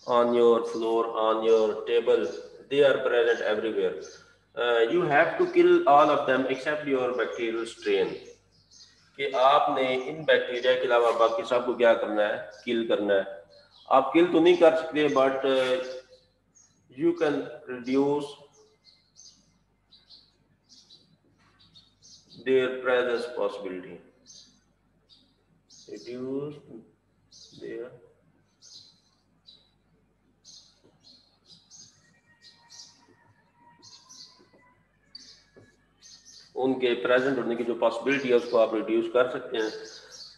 on your floor, on your table, they are present everywhere. You have to kill all of them except your bacterial strain. कि आपने इन bacteria के अलावा बाकी सबको क्या करना है, किल करना है। आप किल तो नहीं कर सकते, but you can reduce their presence possibility, reduce their उनके प्रेजेंट होने की जो पॉसिबिलिटी है उसको आप रिड्यूस कर सकते हैं।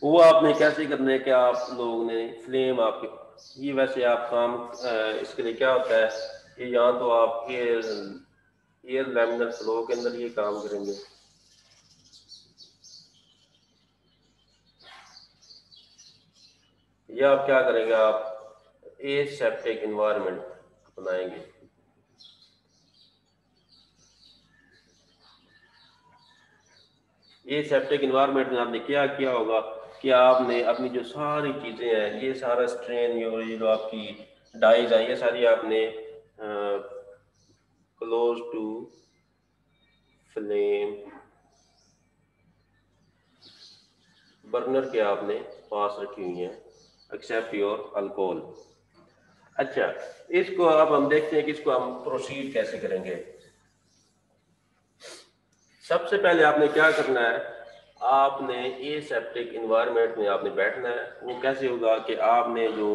वो आपने कैसे करना है कि आप लोगों ने फ्लेम आपके, ये वैसे आप काम इसके लिए क्या होता है, ये यहाँ तो आप एयर लैमिनर फ्लो के अंदर ये काम करेंगे। या आप क्या करेंगे, आप एसेप्टिक एनवायरनमेंट अपनाएंगे। एसेप्टिक एनवायरनमेंट में आपने क्या किया होगा कि आपने अपनी जो सारी चीजें हैं, ये सारा स्ट्रेन, ये जो आपकी डाइज है, ये सारी आपने क्लोज टू फ्लेम बर्नर के आपने पास रखी हुई हैं, एक्सेप्ट योर अल्कोहल। अच्छा, इसको अब हम देखते हैं कि इसको हम प्रोसीड कैसे करेंगे। सबसे पहले आपने क्या करना है, आपने एसेप्टिक एनवायरनमेंट में आपने बैठना है। वो कैसे होगा कि आपने जो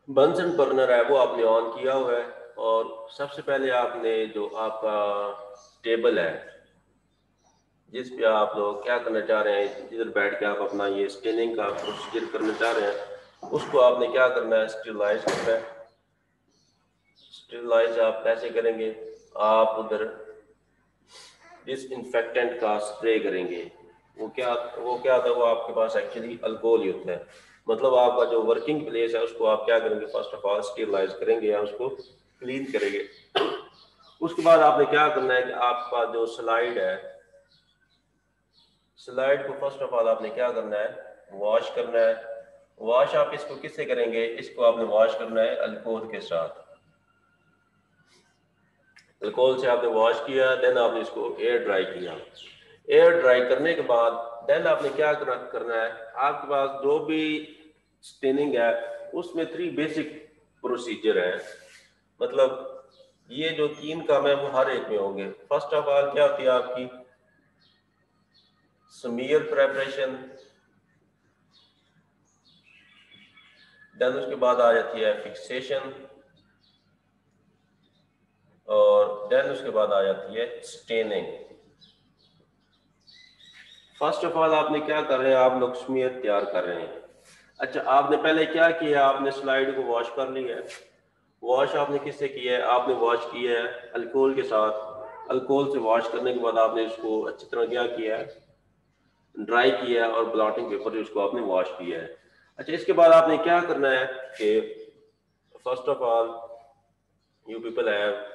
बंसन बर्नर है वो आपने ऑन किया हुआ है, और सबसे पहले आपने जो आपका टेबल है जिस पे आप लोग क्या करना चाह रहे हैं, जिधर बैठ के आप अपना ये स्टेनिंग का प्रोसीजर करना चाह रहे हैं, उसको आपने क्या करना है, स्टेरिलाइज करना है। स्टेरिलाइज आप कैसे करेंगे, आप उधर डिसइंफेक्टेंट का स्प्रे करेंगे। वो क्या होता है, वो आपके पास एक्चुअली अल्कोहल ही होता है। मतलब आपका जो वर्किंग प्लेस है उसको आप क्या करेंगे, फर्स्ट ऑफ ऑल स्टेरिलाइज करेंगे या उसको क्लीन करेंगे। उसके बाद आपने क्या करना है कि आपका जो स्लाइड है, स्लाइड को फर्स्ट ऑफ ऑल आपने क्या करना है, वॉश करना है। वॉश आप इसको किससे करेंगे, इसको आपने वॉश करना है अल्कोहल के साथ। अल्कोहल से आपने वॉश किया, देन आपने इसको एयर ड्राई किया। एयर ड्राई करने के बाद देन आपने क्या करना है, आपके पास जो भी स्टेनिंग है उसमें 3 बेसिक प्रोसीजर है। मतलब ये जो 3 काम है वो हर एक में होंगे। फर्स्ट ऑफ ऑल क्या होती है आपकी स्मीयर प्रेपरेशन, देन उसके बाद आ जाती है फिक्सेशन, और देन उसके बाद आ जाती है स्टेनिंग। फर्स्ट ऑफ ऑल आपने क्या कर रहे हैं, आप लोग स्मीयर तैयार कर रहे हैं। अच्छा, आपने पहले क्या किया, आपने स्लाइड को वॉश कर लिया है। वॉश आपने किससे किया है, आपने वॉश किया है अल्कोहल के साथ। अल्कोहल से वॉश करने के बाद आपने इसको अच्छी तरह क्या किया है, ड्राई किया है, और ब्लॉटिंग पेपर उसको आपने वॉश किया है। अच्छा, इसके बाद आपने क्या करना है कि first of all you people have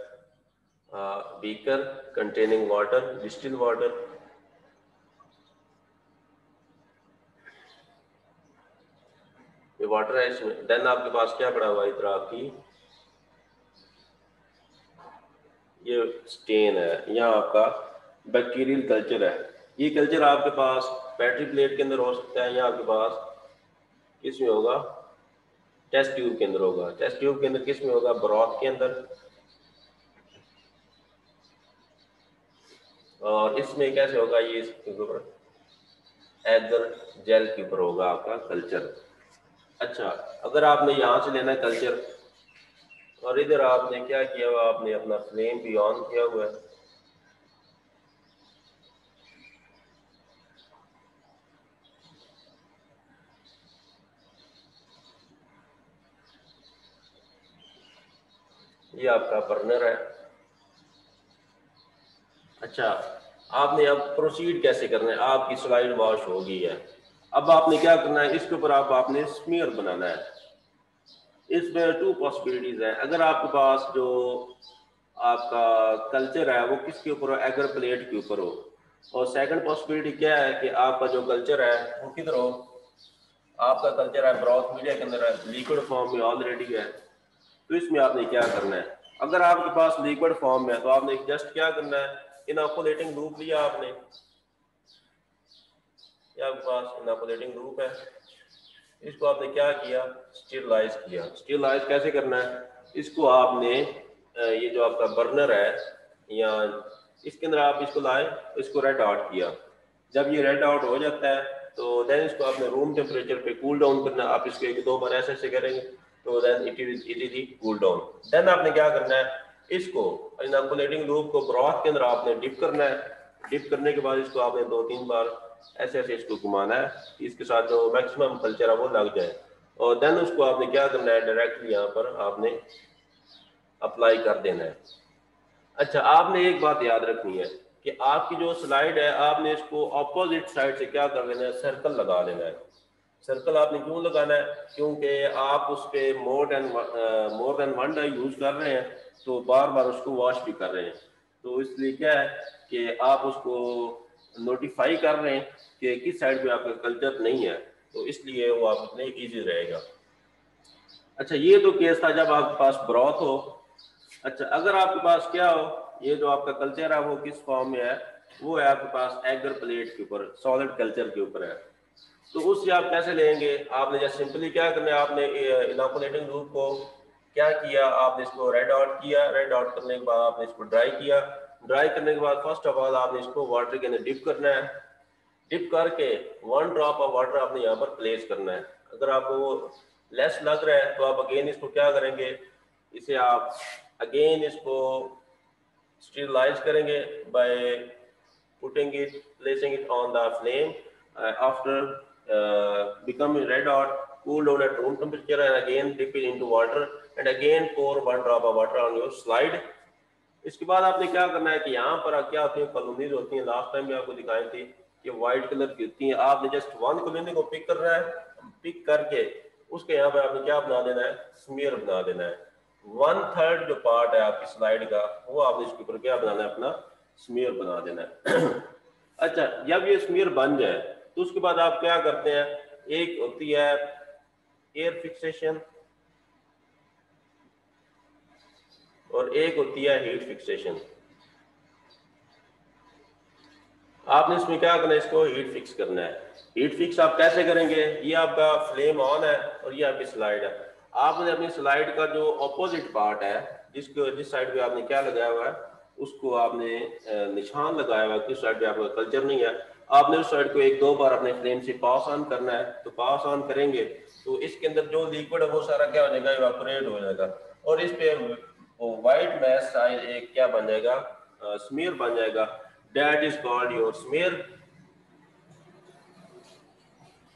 beaker containing water, distil water. ये वाटर है इसमें। देन आपके पास क्या पड़ा हुआ है, इधर आपकी ये स्टेन है, यहाँ आपका बैक्टीरियल कल्चर है। ये कल्चर आपके पास बैटरी प्लेट के अंदर हो सकता है, या आपके पास किस में होगा, टेस्ट ट्यूब के अंदर होगा। टेस्ट ट्यूब के अंदर किस में होगा, ब्रॉथ के अंदर। और इसमें कैसे होगा, ये इसके ऊपर एगर जेल के ऊपर होगा आपका कल्चर। अच्छा, अगर आपने यहाँ से लेना है कल्चर, और इधर आपने क्या किया हुआ, आपने अपना फ्लेम भी ऑन किया हुआ है। ये आपका बर्नर है। अच्छा, आपने अब प्रोसीड कैसे करना है, आपकी स्लाइड वॉश हो गई है। अब आपने क्या करना है, इसके ऊपर आपने स्मीयर बनाना है। इसमें 2 पॉसिबिलिटीज है। अगर आपके पास जो आपका कल्चर है वो किसके ऊपर हो, एगर प्लेट के ऊपर हो। और सेकंड पॉसिबिलिटी क्या है कि आपका जो कल्चर है वो किधर हो, आपका कल्चर है ब्रॉथ मीडिया के अंदर है, लिक्विड फॉर्म में ऑलरेडी है। तो इसमें आपने क्या करना है, अगर आपके पास लिक्विड फॉर्म में है तो आपने जस्ट क्या करना है, इनोकुलेटिंग लूप लिया आपने, आपके पास इनोकुलेटिंग लूप है, इसको आपने क्या किया, स्टीरलाइज किया। स्टीरलाइज कैसे करना है, इसको आपने ये जो आपका बर्नर है या इसके अंदर आप इसको लाए, इसको रेड आउट किया। जब ये रेड आउट हो जाता है तो देन इसको आपने रूम टेम्परेचर पे कूल डाउन करना। आप इसको 1-2 बार ऐसे करेंगे तो then it is cool down. Then आपने क्या करना है, इसको इनोकुलेटिंग लूप को ब्रॉथ के अंदर आपने डिप करना है। डिप करने के बाद इसको आपने 2-3 बार ऐसे ऐसे इसको घुमाना है, इसके साथ जो मैक्सिमम कल्चर है वो लग जाए। और देन उसको आपने क्या करना है, डायरेक्टली यहाँ पर आपने अप्लाई कर देना है। अच्छा, आपने एक बात याद रखनी है कि आपकी जो स्लाइड है आपने इसको ऑपोजिट साइड से क्या कर लेना है, सर्कल लगा लेना है। सर्कल आपने क्यों लगाना है, क्योंकि आप उस पर मोर देन 1 डे यूज कर रहे हैं, तो बार बार उसको वॉश भी कर रहे हैं। तो इसलिए क्या है कि आप उसको नोटिफाई कर रहे हैं कि किस साइड पे आपका कल्चर नहीं है, तो इसलिए वो आपके लिए ईजी रहेगा। अच्छा, ये तो केस था जब आपके पास ब्रॉथ हो। अच्छा, अगर आपके पास क्या हो, ये जो आपका कल्चर है वो किस फॉर्म में है, वो है आपके पास एगर प्लेट के ऊपर, सॉलिड कल्चर के ऊपर है। तो उससे आप कैसे लेंगे, आपने जैसे सिंपली क्या करना है, आपने इनोकुलेटिंग लूप को क्या किया, आपने इसको रेड आउट किया। रेड आउट करने के बाद आपने इसको ड्राई किया। ड्राई करने के बाद फर्स्ट ऑफ ऑल आपने इसको वाटर के अंदर डिप करना है। डिप करके 1 ड्रॉप ऑफ वाटर आपने यहाँ पर प्लेस करना है। अगर आपको वो लेस लग रहा है तो आप अगेन इसको क्या करेंगे, इसे आप अगेन इसको स्टीरलाइज करेंगे bye putting it, placing it on the flame. After becoming red hot, cool down at room temperature and again dip it into water and again pour 1 drop of water on your slide. इसके बाद आपने क्या करना है कि यहाँ पर क्या होती है, कॉलोनीज होती हैं, लास्ट टाइम भी आपको दिखाई थी कि व्हाइट कलर की होती हैं। आपने जस्ट 1 कॉलोनी को पिक करना है, पिक करके उसके यहाँ पर आपने क्या बना देना है, स्मीयर बना देना है। 1/3 जो पार्ट है आपकी स्लाइड का वो आपने इसके ऊपर क्या बनाना है, अपना स्मीयर बना देना है। अच्छा, जब ये स्मीयर बन जाए तो उसके बाद आप क्या करते हैं, एक होती है एयर फिक्सेशन, और एक होती है हीट फिक्सेशन। आपने इसमें क्या करना है, इसको हीट फिक्स करना है। हीट फिक्स आप कैसे करेंगे, ये आपका फ्लेम ऑन है और ये आपकी स्लाइड है। आपने अपनी स्लाइड का जो अपोजिट पार्ट है, जिस साइड पे आपने क्या लगाया हुआ है, उसको आपने निशान लगाया हुआ है, किस साइड पे आपका कल्चर नहीं है, आपने उस साइड को एक दो बार अपने फ्लेम से पास ऑन करना है। तो पास ऑन करेंगे तो इसके अंदर जो लिक्विड है वो सारा क्या हो जाएगा, इवापोरेट हो जाएगा और इस पे व्हाइट मैश एक क्या बन जाएगा, स्मीयर बन जाएगा। That is called your smear।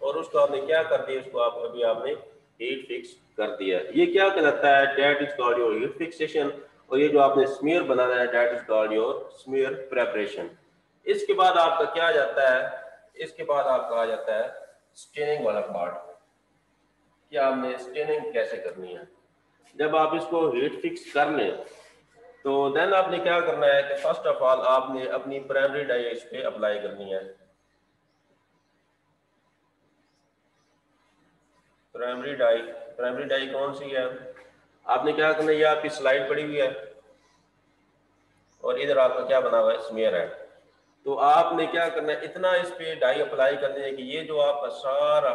और उसको आपने क्या कर दिया, उसको आप अभी आपने हीट फिक्स कर दिया। ये क्या कहलाता है, that is called your heat fixation। और ये जो आपने स्मीयर बनाना है, that is called your smear preparation। इसके बाद आपका क्या आ जाता है, इसके बाद आपका आ जाता है स्टेनिंग वाला पार्ट कि आपने स्टेनिंग कैसे करनी है। जब आप इसको हीट फिक्स कर लें तो देन आपने क्या करना है कि फर्स्ट ऑफ ऑल आपने अपनी प्राइमरी डाई इस पे अप्लाई करनी है। प्राइमरी डाई कौन सी है, आपने क्या करना है, ये आपकी स्लाइड पड़ी हुई है और इधर आपका क्या बना हुआ है, स्मीयर है। तो आपने क्या करना है, इतना इस पे डाई अप्लाई करनी है कि ये जो आपका सारा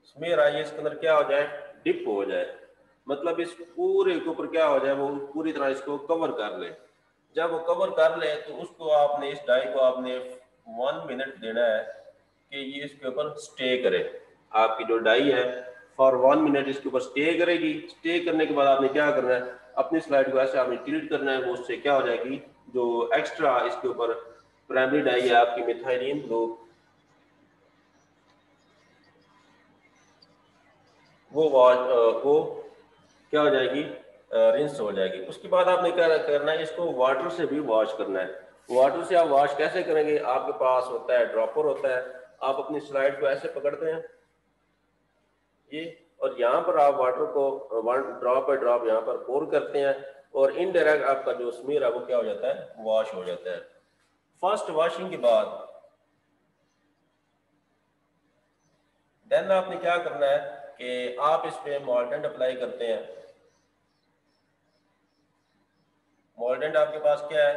स्मीयर है ये इसके अंदर क्या हो जाए, डिप हो जाए। मतलब इस पूरे के ऊपर क्या हो जाए, वो पूरी तरह इसको कवर कर ले। जब वो कवर कर ले तो उसको आपने, इस डाई को आपने 1 मिनट देना है कि ये इसके ऊपर स्टे करे। आपकी जो डाई है फॉर 1 मिनट इसके ऊपर स्टे करेगी। स्टे करने के बाद आपने क्या करना है, अपनी स्लाइड को ऐसे आपने टिल्ट करना है, वो उससे क्या हो जाएगी, जो एक्स्ट्रा इसके ऊपर प्राइमरी डाई है आपकी मिथाइलिन ब्लू, वो क्या हो जाएगी, रिंस हो जाएगी। उसके बाद आपने क्या करना है, इसको वाटर से भी वॉश करना है। वाटर से आप वॉश कैसे करेंगे, आपके पास होता है ड्रॉपर होता है, आप अपनी स्लाइड को ऐसे पकड़ते हैं ये, और यहाँ पर आप वाटर को ड्रॉप बाय ड्रॉप यहाँ पर पोर करते हैं और इनडायरेक्ट आपका जो स्मीयर है वो क्या हो जाता है, वॉश हो जाता है। फर्स्ट वॉशिंग के बाद देन आपने क्या करना है कि आप इस पे मॉल्डेंट अप्लाई करते हैं। मॉल्डेंट आपके पास क्या है,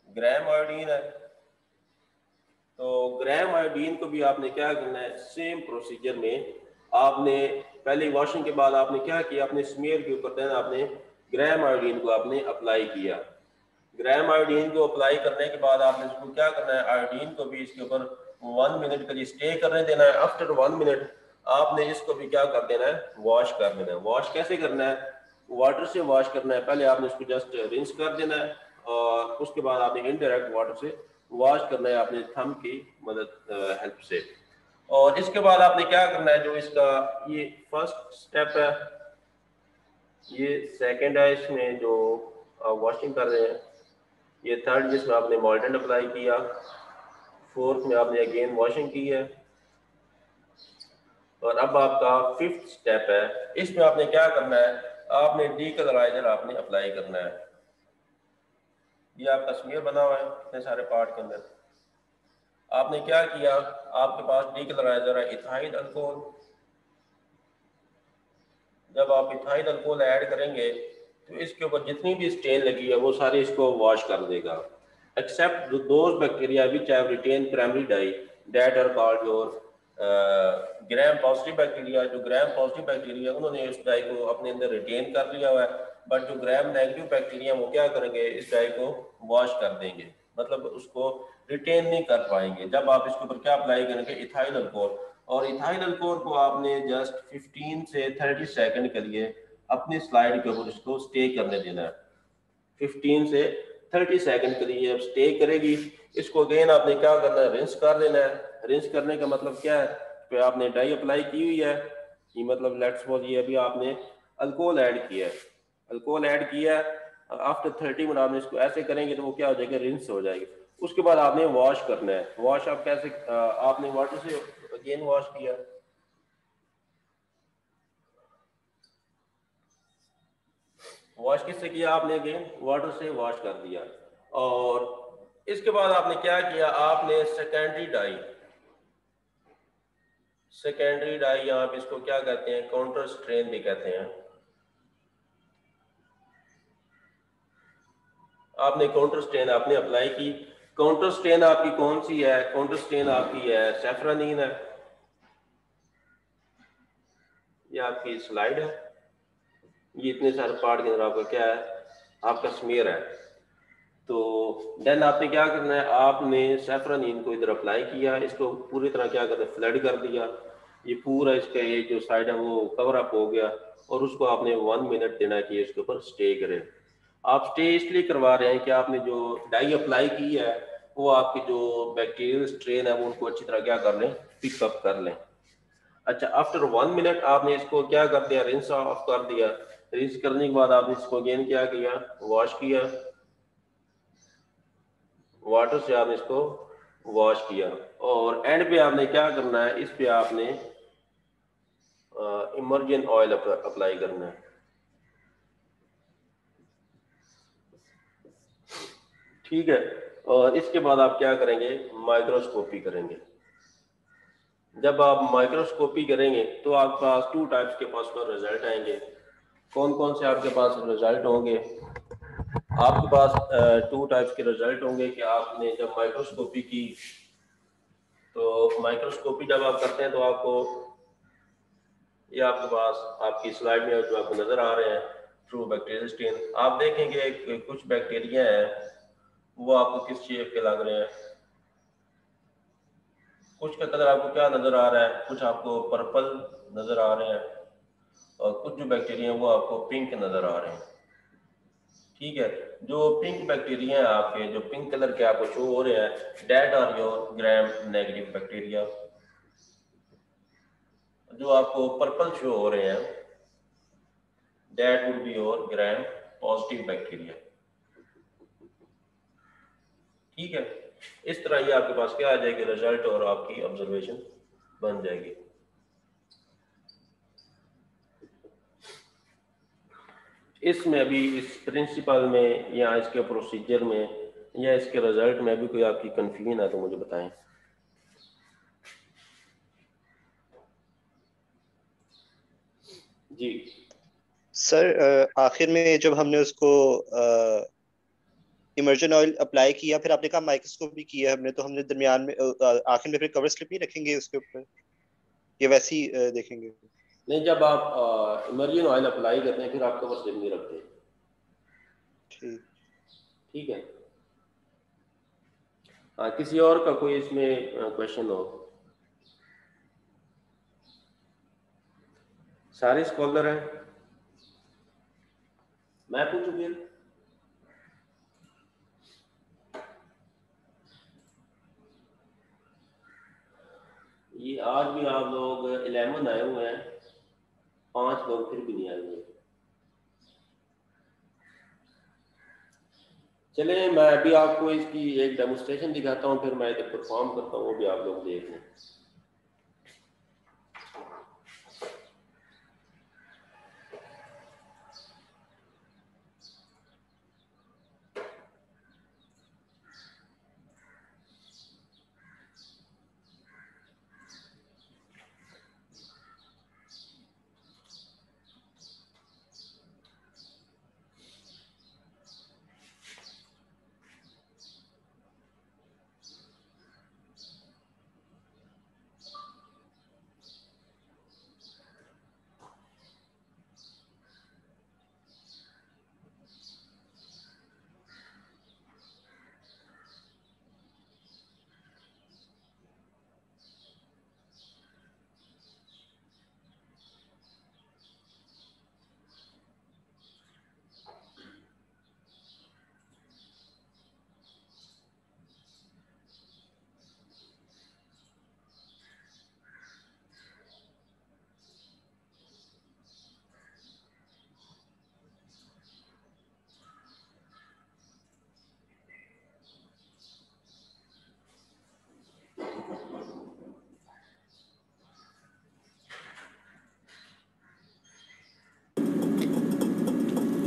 ग्राम आयोडीन है। तो ग्राम आयोडीन को भी आपने क्या करना है, सेम प्रोसीजर में आपने पहले वॉशिंग के बाद आपने क्या किया, अपने स्मीयर के ऊपर देन आपने ग्राम आयोडीन को आपने अप्लाई किया। ग्राम आयोडीन को अप्लाई करने के बाद आपने इसको क्या करना है, आयोडीन को भी इसके ऊपर 1 मिनट के लिए स्टे करने देना है। आफ्टर 1 मिनट आपने इसको भी क्या कर देना है, वॉश कर देना है। वॉश कैसे करना है, वाटर से वॉश करना है। पहले आपने इसको जस्ट रिंस कर देना है और उसके बाद आपने इनडायरेक्ट वाटर से वॉश करना है अपने थंब की मदद हेल्प से। और इसके बाद आपने क्या करना है, जो इसका ये फर्स्ट स्टेप है, ये सेकंड है इसमें जो वॉशिंग कर रहे हैं, ये थर्ड जिसमें आपने मॉल्डेंट अप्लाई किया, फोर्थ में आपने अगेन वॉशिंग की है, और अब आपका फिफ्थ स्टेप है। इसमें आपने क्या करना है, आपने डीकलराइजर आपने अप्लाई करना है। ये आपका स्मीयर बना हुआ है इतने सारे पार्ट के अंदर। आपने क्या किया, आपके पास डीकलराइजर है इथाइल अल्कोहल। जब आप इथाइल अल्कोहल ऐड करेंगे तो इसके ऊपर जितनी भी स्टेन लगी है वो सारी इसको वॉश कर देगा, except those bacteria which have retained primary dye that are called your gram positive bacteria. जो ग्राम पॉजिटिव बैक्टीरिया उन्होंने इस डाई को अपने अंदर रिटेन कर लिया हुआ है, बट जो ग्राम नेगेटिव बैक्टीरिया वो क्या करेंगे, इस डाई को वॉश कर देंगे, मतलब उसको रिटेन नहीं कर पाएंगे। जब आप इसके ऊपर क्या अप्लाई करेंगे, इथाइल अल्कोहल। और इथाइल अल्कोहल को आपने जस्ट 15 से 30 सेकंड के लिए अपनी स्लाइड के ऊपर इसको स्टे करने देना है। 15 से 30 सेकंड के लिए अब स्टे करेगी। इसको अगेन आपने क्या करना है, रिंस कर देना है। रिंस करने का मतलब क्या है, तो आपने डाई अप्लाई की हुई है, ये मतलब लेट्स सपोज ये अभी आपने अल्कोहल ऐड किया है, अल्कोहल ऐड किया है, आफ्टर 30 मिनट आपने इसको ऐसे करेंगे तो वो क्या हो जाएगा, रिंस हो जाएगी। उसके बाद आपने वॉश करना है। वॉश आप कैसे, आपने वाटर से अगेन वॉश किया, वॉश किससे किया आपने, अगेन वाटर से वॉश कर दिया। और इसके बाद आपने क्या किया, आपने सेकेंडरी डाई, सेकेंडरी डाई आप इसको क्या कहते हैं, काउंटर स्ट्रेन भी कहते हैं। आपने काउंटर स्टेन आपने अप्लाई की, काउंटर स्टेन आपकी कौन सी है? काउंटर स्टेन आपकी है सैफरानीन है, ये आपकी स्लाइड है, ये इतने सारे पार्ट के अंदर आपका क्या है? आपका स्मीयर है। तो देन आपने क्या करना है, आपने सैफरानीन को इधर अप्लाई किया, इसको पूरी तरह क्या करना है, फ्लड कर दिया, ये पूरा इसका ये जो साइड है वो कवर अप हो गया, और उसको आपने 1 मिनट देना है कि इसके ऊपर स्टे करे। आप स्टे इसलिए करवा रहे हैं कि आपने जो डाई अप्लाई की है वो आपकी जो बैक्टीरियल स्ट्रेन है वो उनको अच्छी तरह क्या कर लें, पिकअप कर लें। अच्छा, आफ्टर 1 मिनट आपने इसको क्या कर दिया, रिंस ऑफ कर दिया। रिंस करने के बाद आपने इसको अगेन क्या किया, वॉश किया, वाटर से आपने इसको वॉश किया, और एंड पे आपने क्या करना है, इस पे आपने इमर्जन ऑयल अप्लाई करना है। ठीक है, और इसके बाद आप क्या करेंगे, माइक्रोस्कोपी करेंगे। जब आप माइक्रोस्कोपी करेंगे तो आपके पास 2 टाइप्स के पास में रिजल्ट आएंगे। कौन कौन से आपके पास रिजल्ट होंगे? आपके पास 2 टाइप्स के रिजल्ट होंगे कि आपने जब माइक्रोस्कोपी की, तो माइक्रोस्कोपी जब आप करते हैं तो आपको ये आपके पास आपकी स्लाइड में जो आपको नजर आ रहे हैं ट्रू बैक्टीरियल स्टेन, आप देखेंगे कि कुछ बैक्टीरिया हैं वो आपको किस शेप के लग रहे हैं, कुछ का कलर आपको क्या नजर आ रहा है, कुछ आपको पर्पल नजर आ रहे हैं, और कुछ जो बैक्टीरिया हैं वो आपको पिंक नजर आ रहे हैं। ठीक है, जो पिंक बैक्टीरिया हैं आपके, जो पिंक कलर के आपको शो हो रहे हैं, that are your gram negative bacteria. जो आपको पर्पल शो हो रहे हैं, that would be your gram positive bacteria. ठीक है, इस तरह ये आपके पास क्या आ जाएगी, रिजल्ट और आपकी ऑब्जर्वेशन बन जाएगी। इसमें अभी इस प्रिंसिपल में या इसके प्रोसीजर में या इसके रिजल्ट में अभी कोई आपकी कंफ्यूजन है तो मुझे बताएं। जी सर, आखिर में जब हमने उसको इमर्जन ऑयल अप्लाई किया, फिर आपने कहा माइक्रोस्कोपी किया हमने, तो हमने दरमियान में आखिर में फिर कवर स्लिप नहीं रखेंगे उसके ऊपर, ये वैसी देखेंगे? नहीं, जब आप इमर्जन ऑयल अप्लाई करते हैं फिर आप कवर स्लिप नहीं रखते। ठीक ठीक है, हाँ, किसी और का कोई इसमें क्वेश्चन हो? सारे स्कॉलर हैं, मैं पूछूं फिर? ये आज भी आप लोग 11 आए हुए हैं, 5 लोग फिर भी नहीं आए हुए। चले, मैं अभी आपको इसकी एक डेमोस्ट्रेशन दिखाता हूँ, फिर मैं इधर परफॉर्म करता हूँ, वो भी आप लोग देख लें।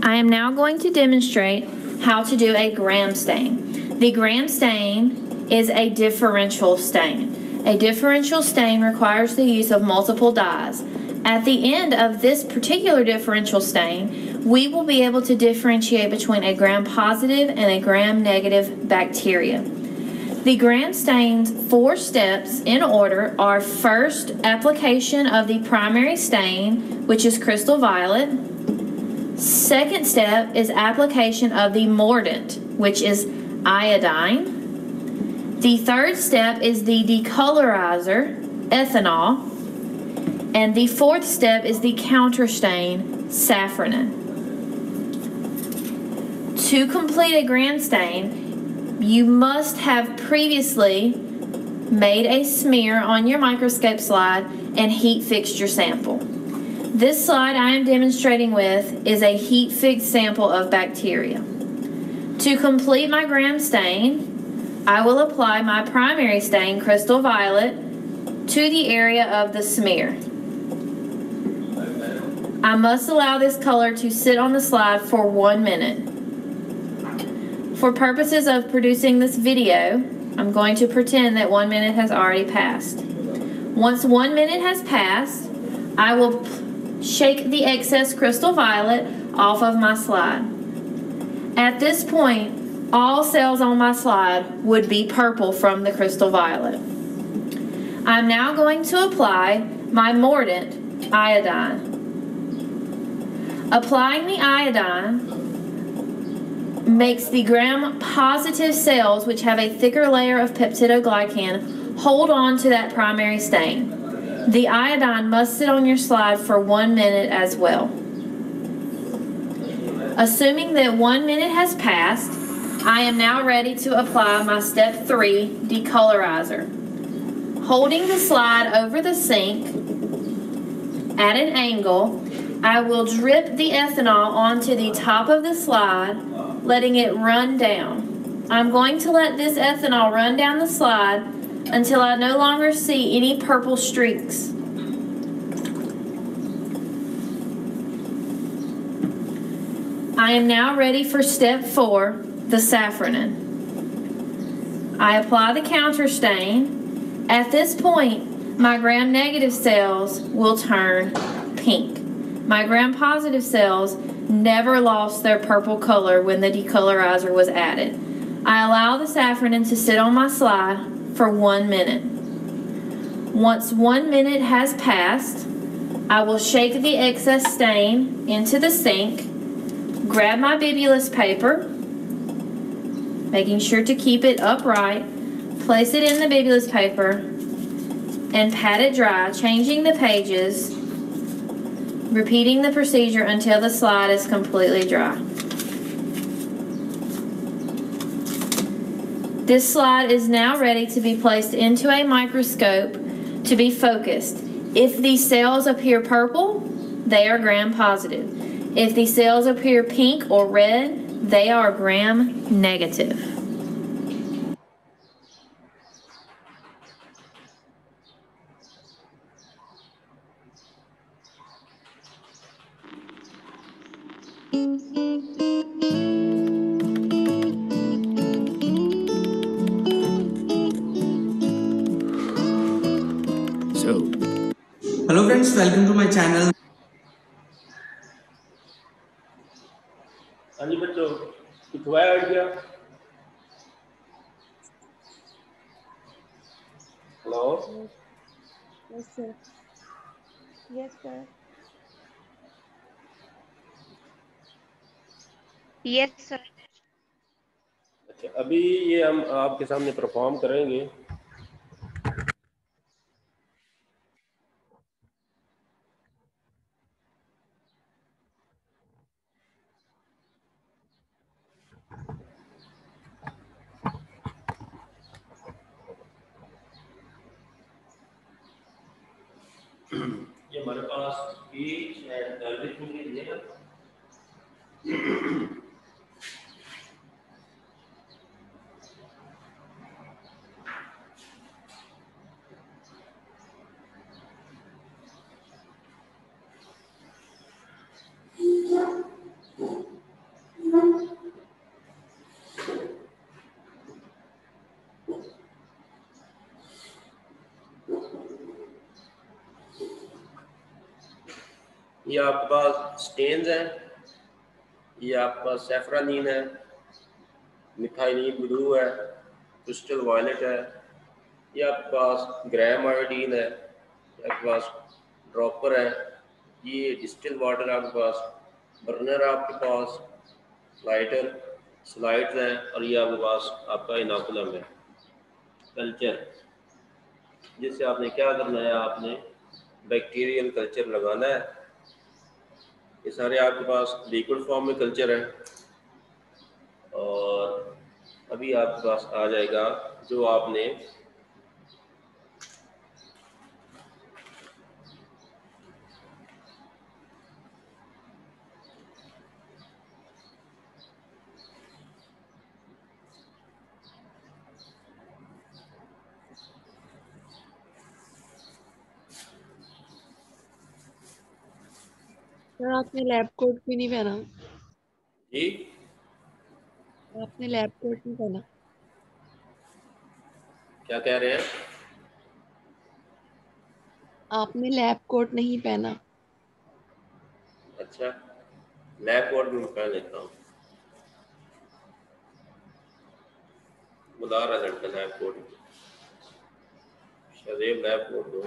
I am now going to demonstrate how to do a gram stain. The gram stain is a differential stain. A differential stain requires the use of multiple dyes. At the end of this particular differential stain, we will be able to differentiate between a gram-positive and a gram-negative bacteria. The gram stain's 4 steps in order are: first, application of the primary stain, which is crystal violet. Second step is application of the mordant, which is iodine. The third step is the decolorizer, ethanol. And the fourth step is the counterstain, safranin. To complete a gram stain, you must have previously made a smear on your microscope slide and heat fixed your sample. This slide I am demonstrating with is a heat fixed sample of bacteria. To complete my gram stain, I will apply my primary stain, crystal violet, to the area of the smear. I must allow this color to sit on the slide for 1 minute. For purposes of producing this video, I'm going to pretend that 1 minute has already passed. Once 1 minute has passed, I will shake the excess crystal violet off of my slide. At this point, all cells on my slide would be purple from the crystal violet. I'm now going to apply my mordant, iodine. Applying the iodine makes the gram-positive cells, which have a thicker layer of peptidoglycan, hold on to that primary stain. The iodine must sit on your slide for 1 minute as well. Assuming that 1 minute has passed, I am now ready to apply my step 3 decolorizer. Holding the slide over the sink at an angle, I will drip the ethanol onto the top of the slide, letting it run down. I'm going to let this ethanol run down the slide until I no longer see any purple streaks. I am now ready for step 4, the safranin. I apply the counter stain. At this point, my gram-negative cells will turn pink. My gram-positive cells never lost their purple color when the decolorizer was added. I allow the safranin to sit on my slide for 1 minute. Once 1 minute has passed, I will shake the excess stain into the sink, grab my bibulus paper, making sure to keep it upright, place it in the bibulus paper, and pat it dry, changing the pages, repeating the procedure until the slide is completely dry. This slide is now ready to be placed into a microscope to be focused. If the cells appear purple, they are gram-positive. If the cells appear pink or red, they are gram-negative. Hello friends, welcome to my channel. हाँ जी बच्चों, कुछ हुआ idea? Hello? Yes, sir. Yes, sir. Yes, sir. अच्छा, अभी ये हम आपके सामने परफॉर्म करेंगे। ये हमारे पास स्पीच एंड एवरीथिंग है। ये आपके पास स्टेन्स हैं, ये आपके पास सेफ्रानीन है, मिथाइलिन ब्लू है, क्रिस्टल वायलेट है, ये आपके पास ग्राम आयोडीन है, ये आपके पास ड्रॉपर है, ये डिस्टिल वाटर आपके पास, बर्नर आपके पास, लाइटर, स्लाइड्स हैं, और ये आपके पास आपका इनोकुलम है, कल्चर, जिससे आपने क्या करना है, आपने बैक्टीरियल कल्चर लगाना है। ये सारे आपके पास लिक्विड फॉर्म में कल्चर है। और अभी आपके पास आ जाएगा जो आपने सर आपने लैब कोट भी नहीं पहना। जी आपने लैब कोट नहीं पहना। क्या कह रहे हैं? आपने लैब कोट नहीं पहना। अच्छा, लैब कोट भी मैं पहन लेता हूँ। बुला रहा है लड़का लैब कोट, शरीफ लैब कोट दो।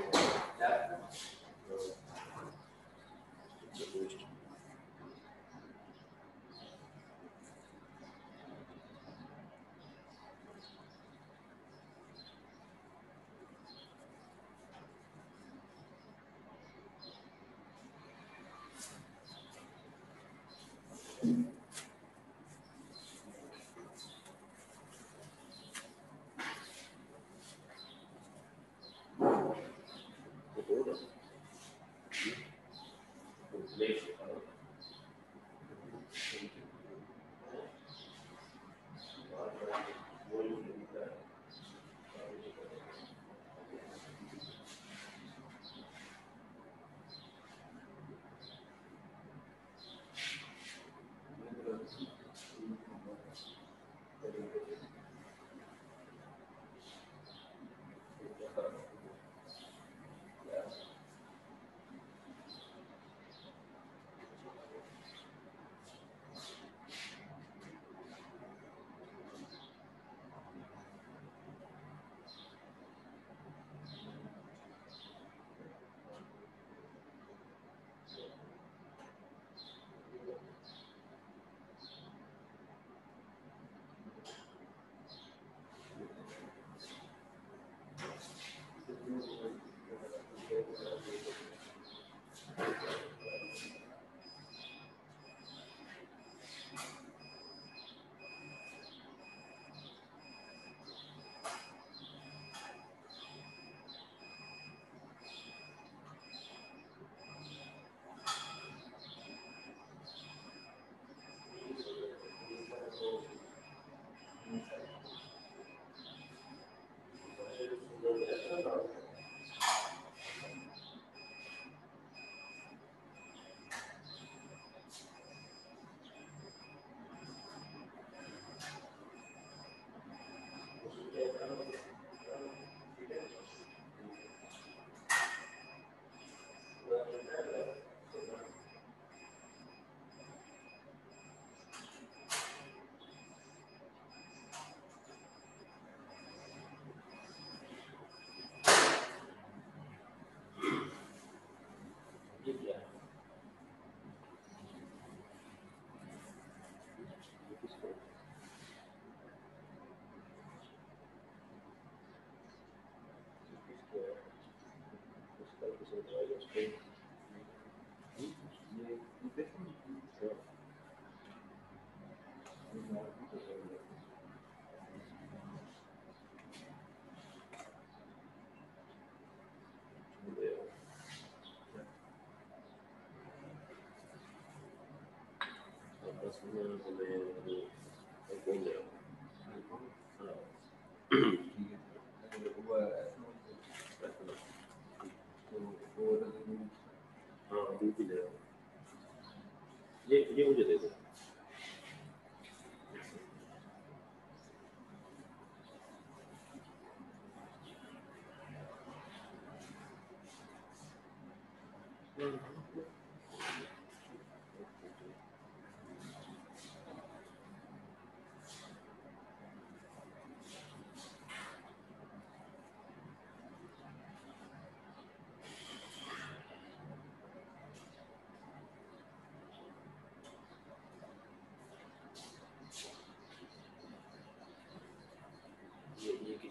ये मुझे दे दो।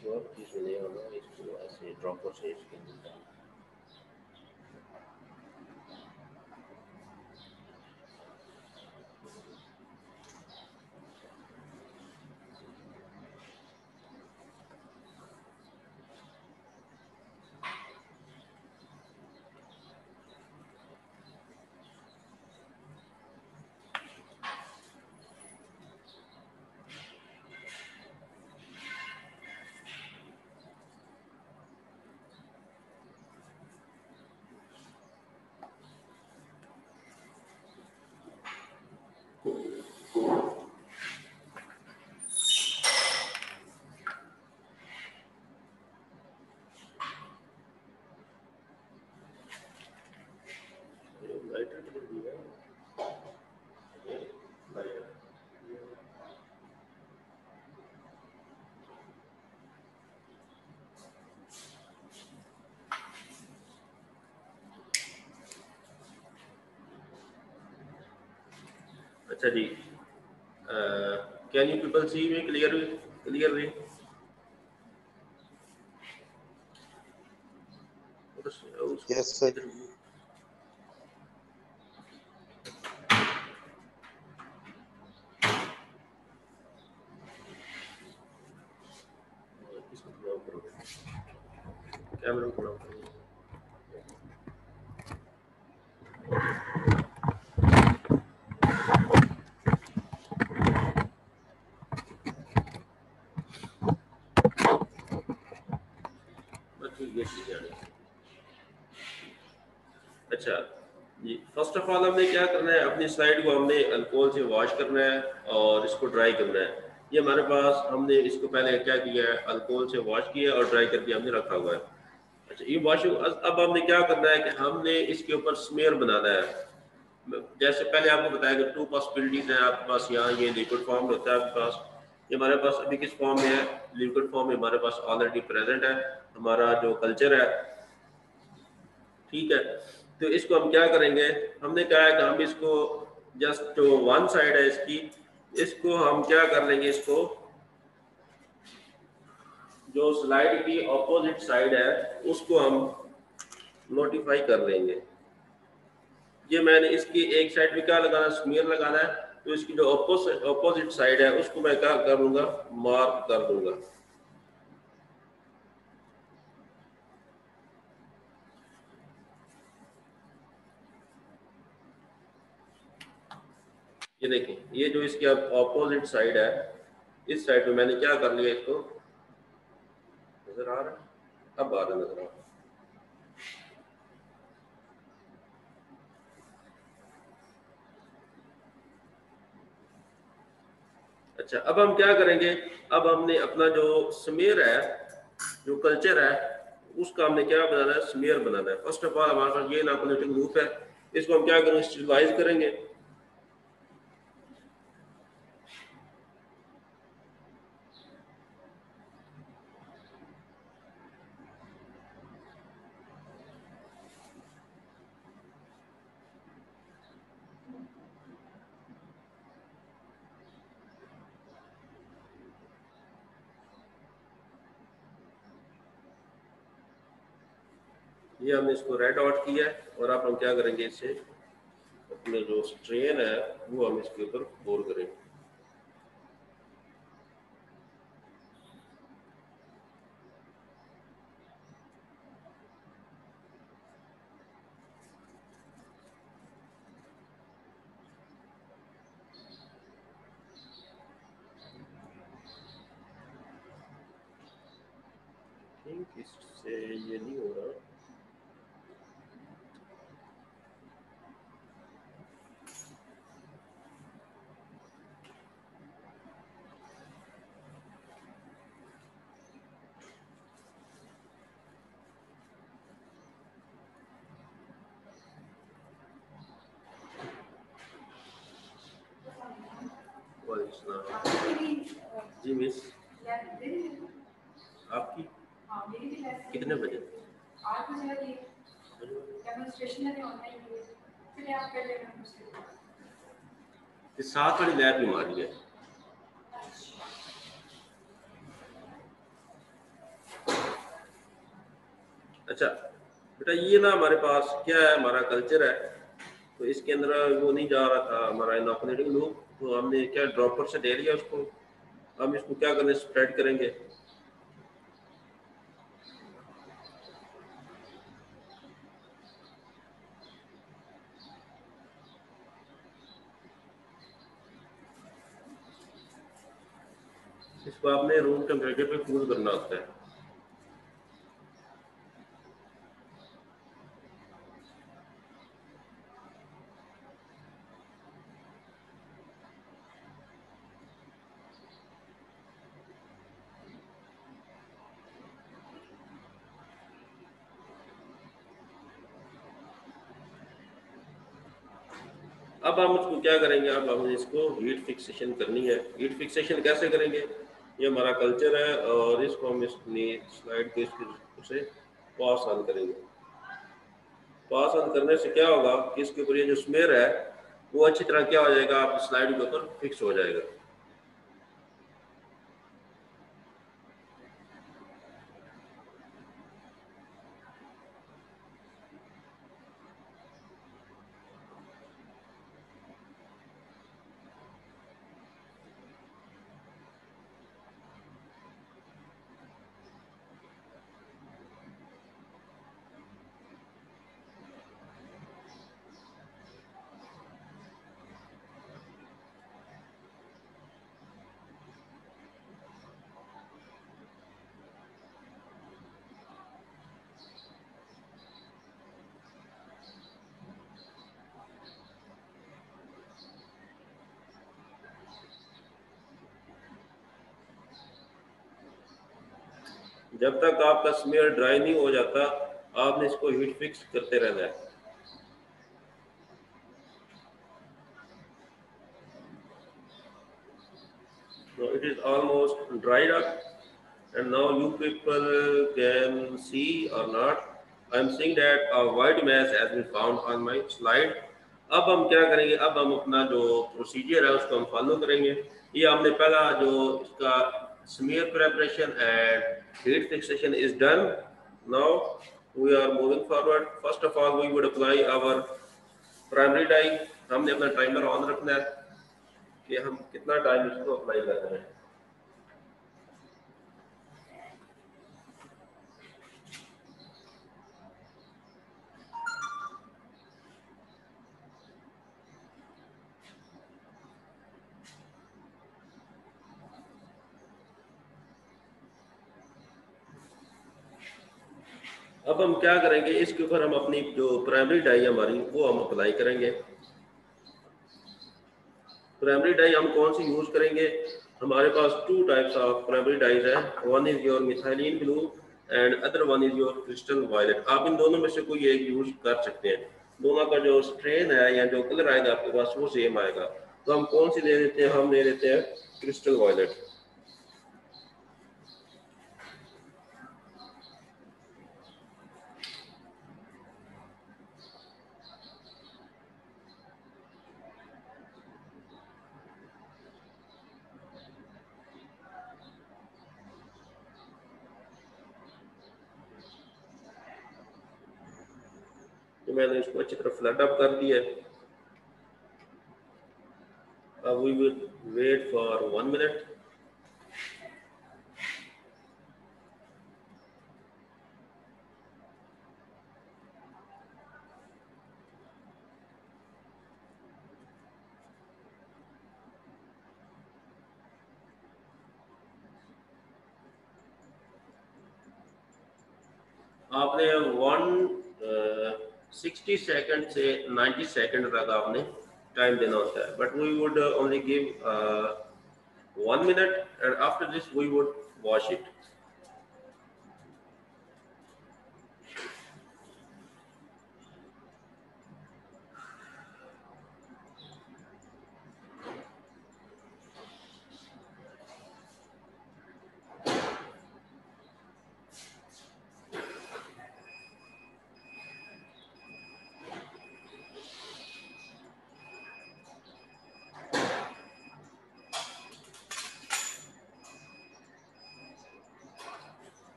किसी और चीज़ में नहीं होना, इसको ऐसे ड्रॉपर से इसके अंदर डालना। लाइटर किधर दिया है? लाइटर। अच्छा जी, can you people see me clearly? Yes sir. Camera थोड़ा अच्छा जी, फर्स्ट ऑफ ऑल हमने क्या करना है, अपनी स्लाइड को हमने अल्कोहल से वॉश करना है और इसको ड्राई करना है। ये हमारे पास, हमने इसको पहले क्या किया है, अल्कोहल से वॉश किया और ड्राई करके हमने रखा हुआ है। अच्छा, ये वॉशिंग, अब हमने क्या करना है कि हमने इसके ऊपर स्मेयर बनाना है। जैसे पहले आपको बताया कि 2 पॉसिबिलिटीज हैं आपके पास। यहाँ ये लिक्विड फॉर्म होता है आपके पास, ये हमारे पास अभी किस फॉर्म में है, लिक्विड फॉर्म में हमारे पास ऑलरेडी प्रेजेंट है हमारा जो कल्चर है, ठीक है। तो इसको हम क्या करेंगे, हमने कहा है कि हम इसको जस्ट जो वन साइड है इसकी, इसको हम क्या कर लेंगे, इसको जो स्लाइड की ऑपोजिट साइड है उसको हम नोटिफाई कर लेंगे। ये मैंने इसकी एक साइड पे क्या लगाना, स्मीयर लगाना है, तो इसकी जो ऑपोजिट साइड है उसको मैं क्या कर लूंगा, मार्क कर दूंगा। ये देखें, ये जो इसकी ऑपोजिट साइड है, इस साइड पे मैंने क्या कर लिया, इसको नजर आ रहा है, अब आ रहा नजर आ रहा है। अच्छा, अब हम क्या करेंगे, अब हमने अपना जो स्मेयर है, जो कल्चर है, उसका हमने क्या बनाना है, स्मेयर बनाना है। फर्स्ट ऑफ ऑल हमारे पास ये इनोकुलेटिंग लूप है, इसको हम क्या करेंगे, स्टरलाइज करेंगे। ये हमने इसको रेड आउट किया है और अब हम क्या करेंगे, इससे अपने जो स्ट्रेन है वो हम इसके ऊपर बोर करेंगे। इससे ये नहीं हो रहा, जी मिस आपकी कितने बजे? 8 बजे डेमोन्स्ट्रेशन है ऑनलाइन, फिर आप कर लेना मुझसे। इस साथ वाली लैब भी मारी है। अच्छा बेटा, ये ना हमारे पास क्या है, हमारा कल्चर है, तो इसके अंदर वो नहीं जा रहा था हमारा इनऑपरेटिंग लूप, तो हमने क्या ड्रॉपर से ले लिया उसको। हम इसको क्या करें, स्प्रेड करेंगे। इसको आपने रूम टेम्परेचर पे कूल करना होता है। अब हम इसको क्या करेंगे, अब हमें इसको हीट फिक्सेशन करनी है। हीट फिक्सेशन कैसे करेंगे, ये हमारा कल्चर है, और इसको हम अपनी स्लाइड के से पास ऑन करेंगे। पास ऑन करने से क्या होगा कि इसके ऊपर ये जो स्मेयर है वो अच्छी तरह क्या हो जाएगा, आपकी स्लाइड के ऊपर फिक्स हो जाएगा। जब तक आपका स्मेयर ड्राई नहीं हो जाता, आपने इसको हीट फिक्स करते रहना है। So it is almost dried up, and now you people can see or not, I am seeing that a white mass has been found on my slide. अब हम क्या करेंगे, अब हम अपना जो प्रोसीजर है उसको हम फॉलो करेंगे। ये हमने पहला जो इसका smear preparation and heat fixation is done. Now we are moving forward. First of all, we would apply our primary dye. हमने अपना टाइमर ऑन रखना है कि हम कितना टाइम इसको अप्लाई कर रहे हैं। अब हम क्या करेंगे, इसके ऊपर हम अपनी जो प्राइमरी डाई हमारी वो हम अप्लाई करेंगे। प्राइमरी डाई हम कौन सी यूज करेंगे, हमारे पास two types of primary dyes है। One is your methylene blue and other one is your crystal violet. आप इन दोनों में से कोई एक यूज कर सकते हैं। दोनों का जो स्ट्रेन है या जो कलर आएगा आपके पास वो सेम आएगा। तो हम कौन सी ले लेते हैं, हम ले लेते हैं क्रिस्टल वायलेट। तो मैंने इसको अच्छी तरह फ्लड अप कर दिया है। अब we will wait for 1 minute. आपने 160 सेकंड से 90 सेकंड तक आपने टाइम देना होता है, but we would only give 1 minute and after this we would wash it.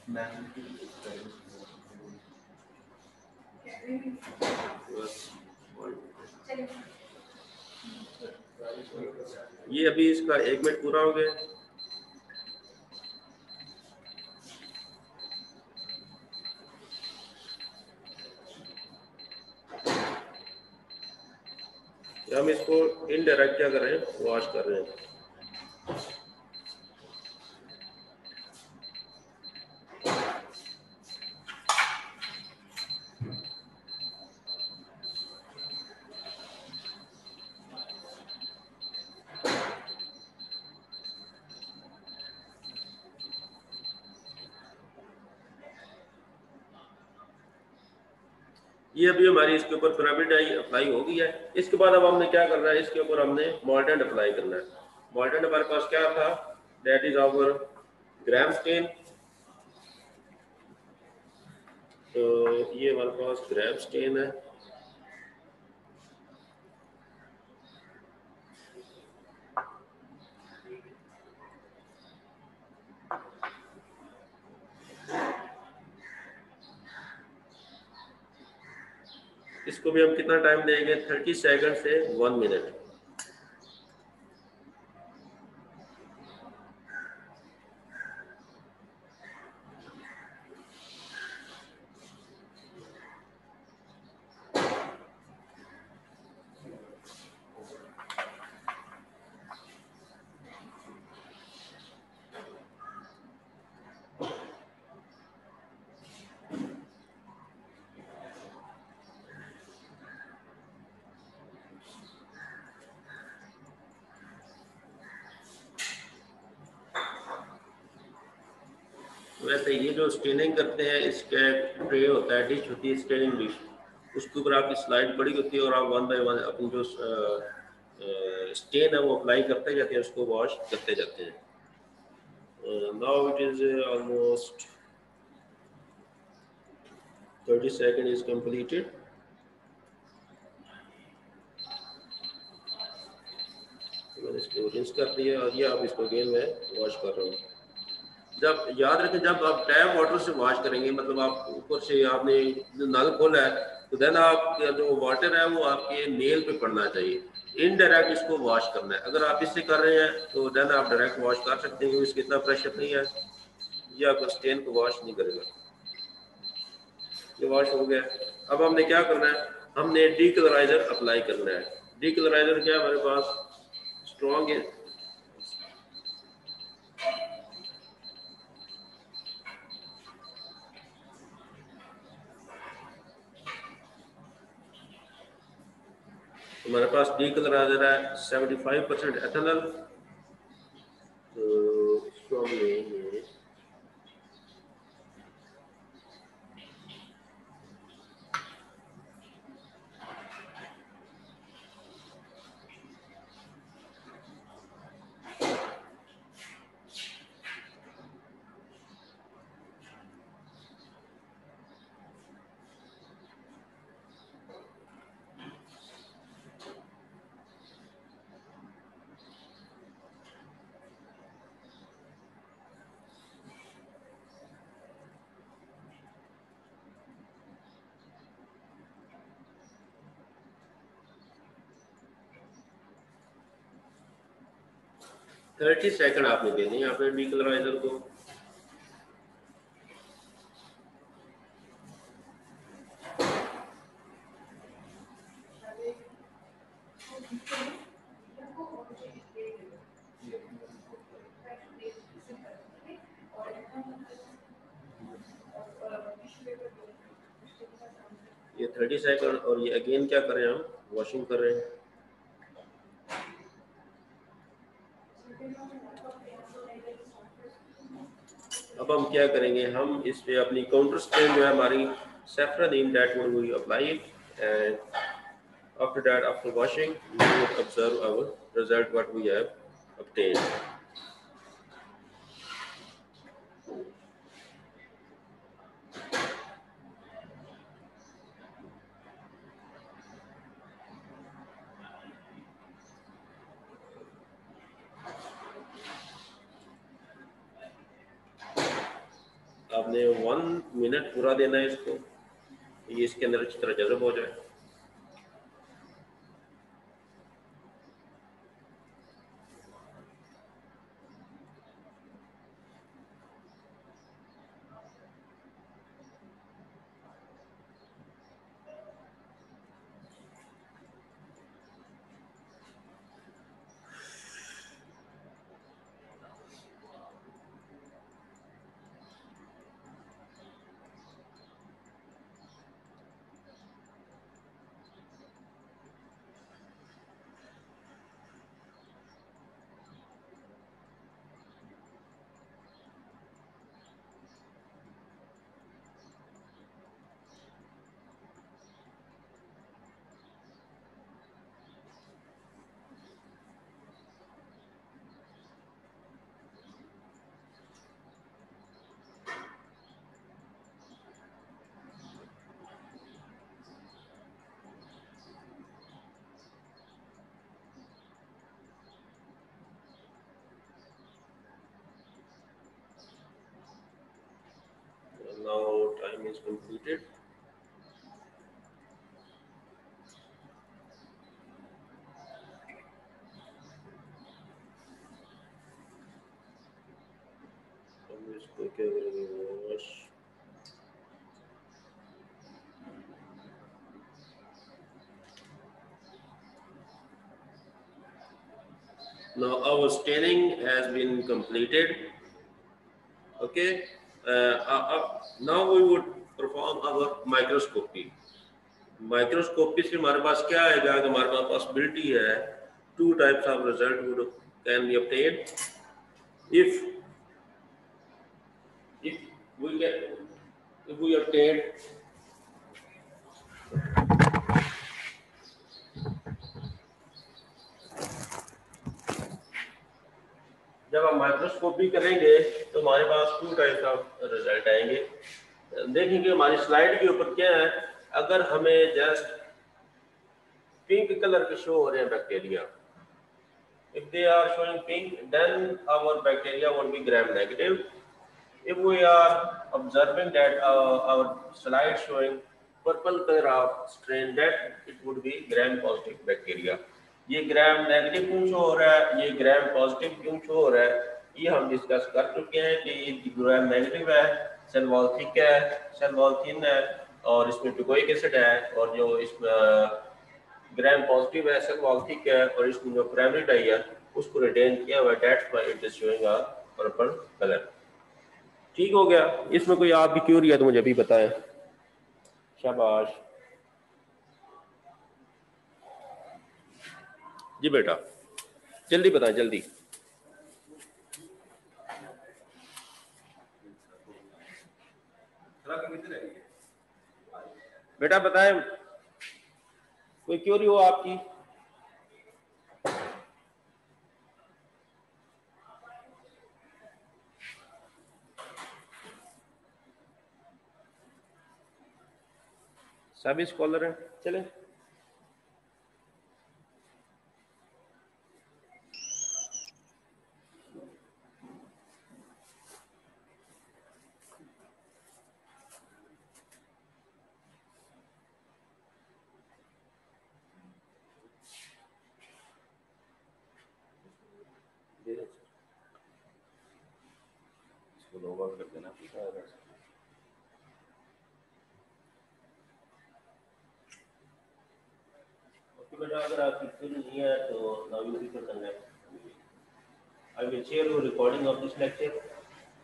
ये अभी इसका 1 मिनट पूरा हो गया। हम इसको इनडायरेक्ट क्या कर रहे हैं, वॉश कर रहे हैं। ये अभी हमारी इसके ऊपर पिरामिड डाई अप्लाई हो गई है। इसके बाद अब हमने क्या करना है, इसके ऊपर हमने मॉर्टेंट अप्लाई करना है। मॉर्टेंट हमारे पास क्या था, that is our gram stain. तो ये हमारे पास ग्राम स्टेन है। इसको भी हम कितना टाइम देंगे, 30 सेकंड से 1 मिनट। वैसे ये जो स्टेनिंग करते हैं, इसका ट्रे होता है, डिश होती है स्टेनिंग डिश, उसके ऊपर आपकी स्लाइड पड़ी होती है और आप 1 बाय 1 अपनी जो स्टेन है वो अप्लाई करते जाते हैं, उसको वॉश करते जाते हैं। Now it is almost 30 second is completed. मैंने इसको रिंस कर दिया और ये आप इसको अगेन मैं वॉश कर रहा हूँ। जब याद रखें, जब आप टैप वाटर से वॉश करेंगे, मतलब आप ऊपर से आपने नल खोला है, तो देन आप जो वाटर है वो आपके नेल पे पड़ना चाहिए। इनडायरेक्ट इसको वॉश करना है। अगर आप इससे कर रहे हैं तो देन आप डायरेक्ट वॉश कर सकते हैं, क्योंकि इसका इतना प्रेशर नहीं है, ये आपको स्टेन को वॉश नहीं करेगा। ये वॉश हो गया। अब हमने क्या करना है, हमने डीकलराइजर अप्लाई करना है। डीकलराइजर क्या है हमारे पास, स्ट्रॉन्ग है। हमारे पास डीकलराइजर है 75% एथेनॉल। तो इसको हम लेंगे, तो 30 सेकंड आपने देने हैं यहाँ पे डीकलराइजर को। ये 30 सेकंड और ये अगेन क्या कर रहे हैं, हम वॉशिंग कर रहे हैं। अब हम क्या करेंगे, हम इस पे अपनी काउंटर स्टेन जो है हमारी saffron that one we apply it, and after that, after washing, we will observe our result what we have obtained. आपने 1 मिनट पूरा देना है इसको, ये इसके अंदर अच्छी तरह जज़ब हो जाए। Now time is completed. हम इसको क्या करेंगे बस। Now our staining has been completed. Okay. Now we would perform our microscopy. Microscopy से हमारे पास क्या आएगा कि हमारे पास पॉसिबिलिटी है, 2 types of result would can be obtained if we obtain जब हम माइक्रोस्कोपी करेंगे तो हमारे पास 2 टाइप्स ऑफ रिजल्ट आएंगे। देखेंगे हमारी स्लाइड के ऊपर क्या है, अगर हमें जस्ट पिंक कलर के शो हो रहे हैं bacteria, if they are showing pink then our bacteria would be gram negative. If we are observing that our slide showing purple color of strain, that it would be gram positive bacteria. ये gram negative क्यों show हो रहा है, ये gram positive क्यों show हो रहा है, ये हम डिस्कस कर चुके हैं कि ये ग्राम नेगेटिव है, सेल वॉल थिक है, सेल वॉल थिन है और इसमें टिकोइक एसिड है, और जो इसमें ग्राम पॉजिटिव है, सेल वॉल थिक है और इसमें जो प्राइमरी डाई है उसको रिटेन किया हुआ है, that's why it is showing a purple colour. ठीक हो गया। इसमें कोई आपकी क्यूरी है तो मुझे भी बताएं। शाबाश जी बेटा, जल्दी बताएं जल्दी। बेटा बताएं, कोई क्यूरी हो आपकी? सभी स्कॉलर हैं, चलें। इसको लॉग आउट कर देना। बेटा अगर आपकी क्यूरी नहीं है तो now you read the next. I will share a recording of this lecture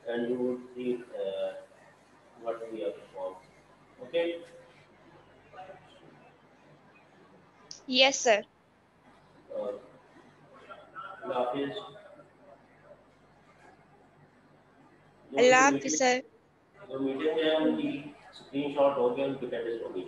and you will see what we have performed. Okay? Yes, sir. Allah Hafiz. Allah Hafiz, sir. जो meeting है उनकी screenshot हो गया, उनकी attendance हो गई।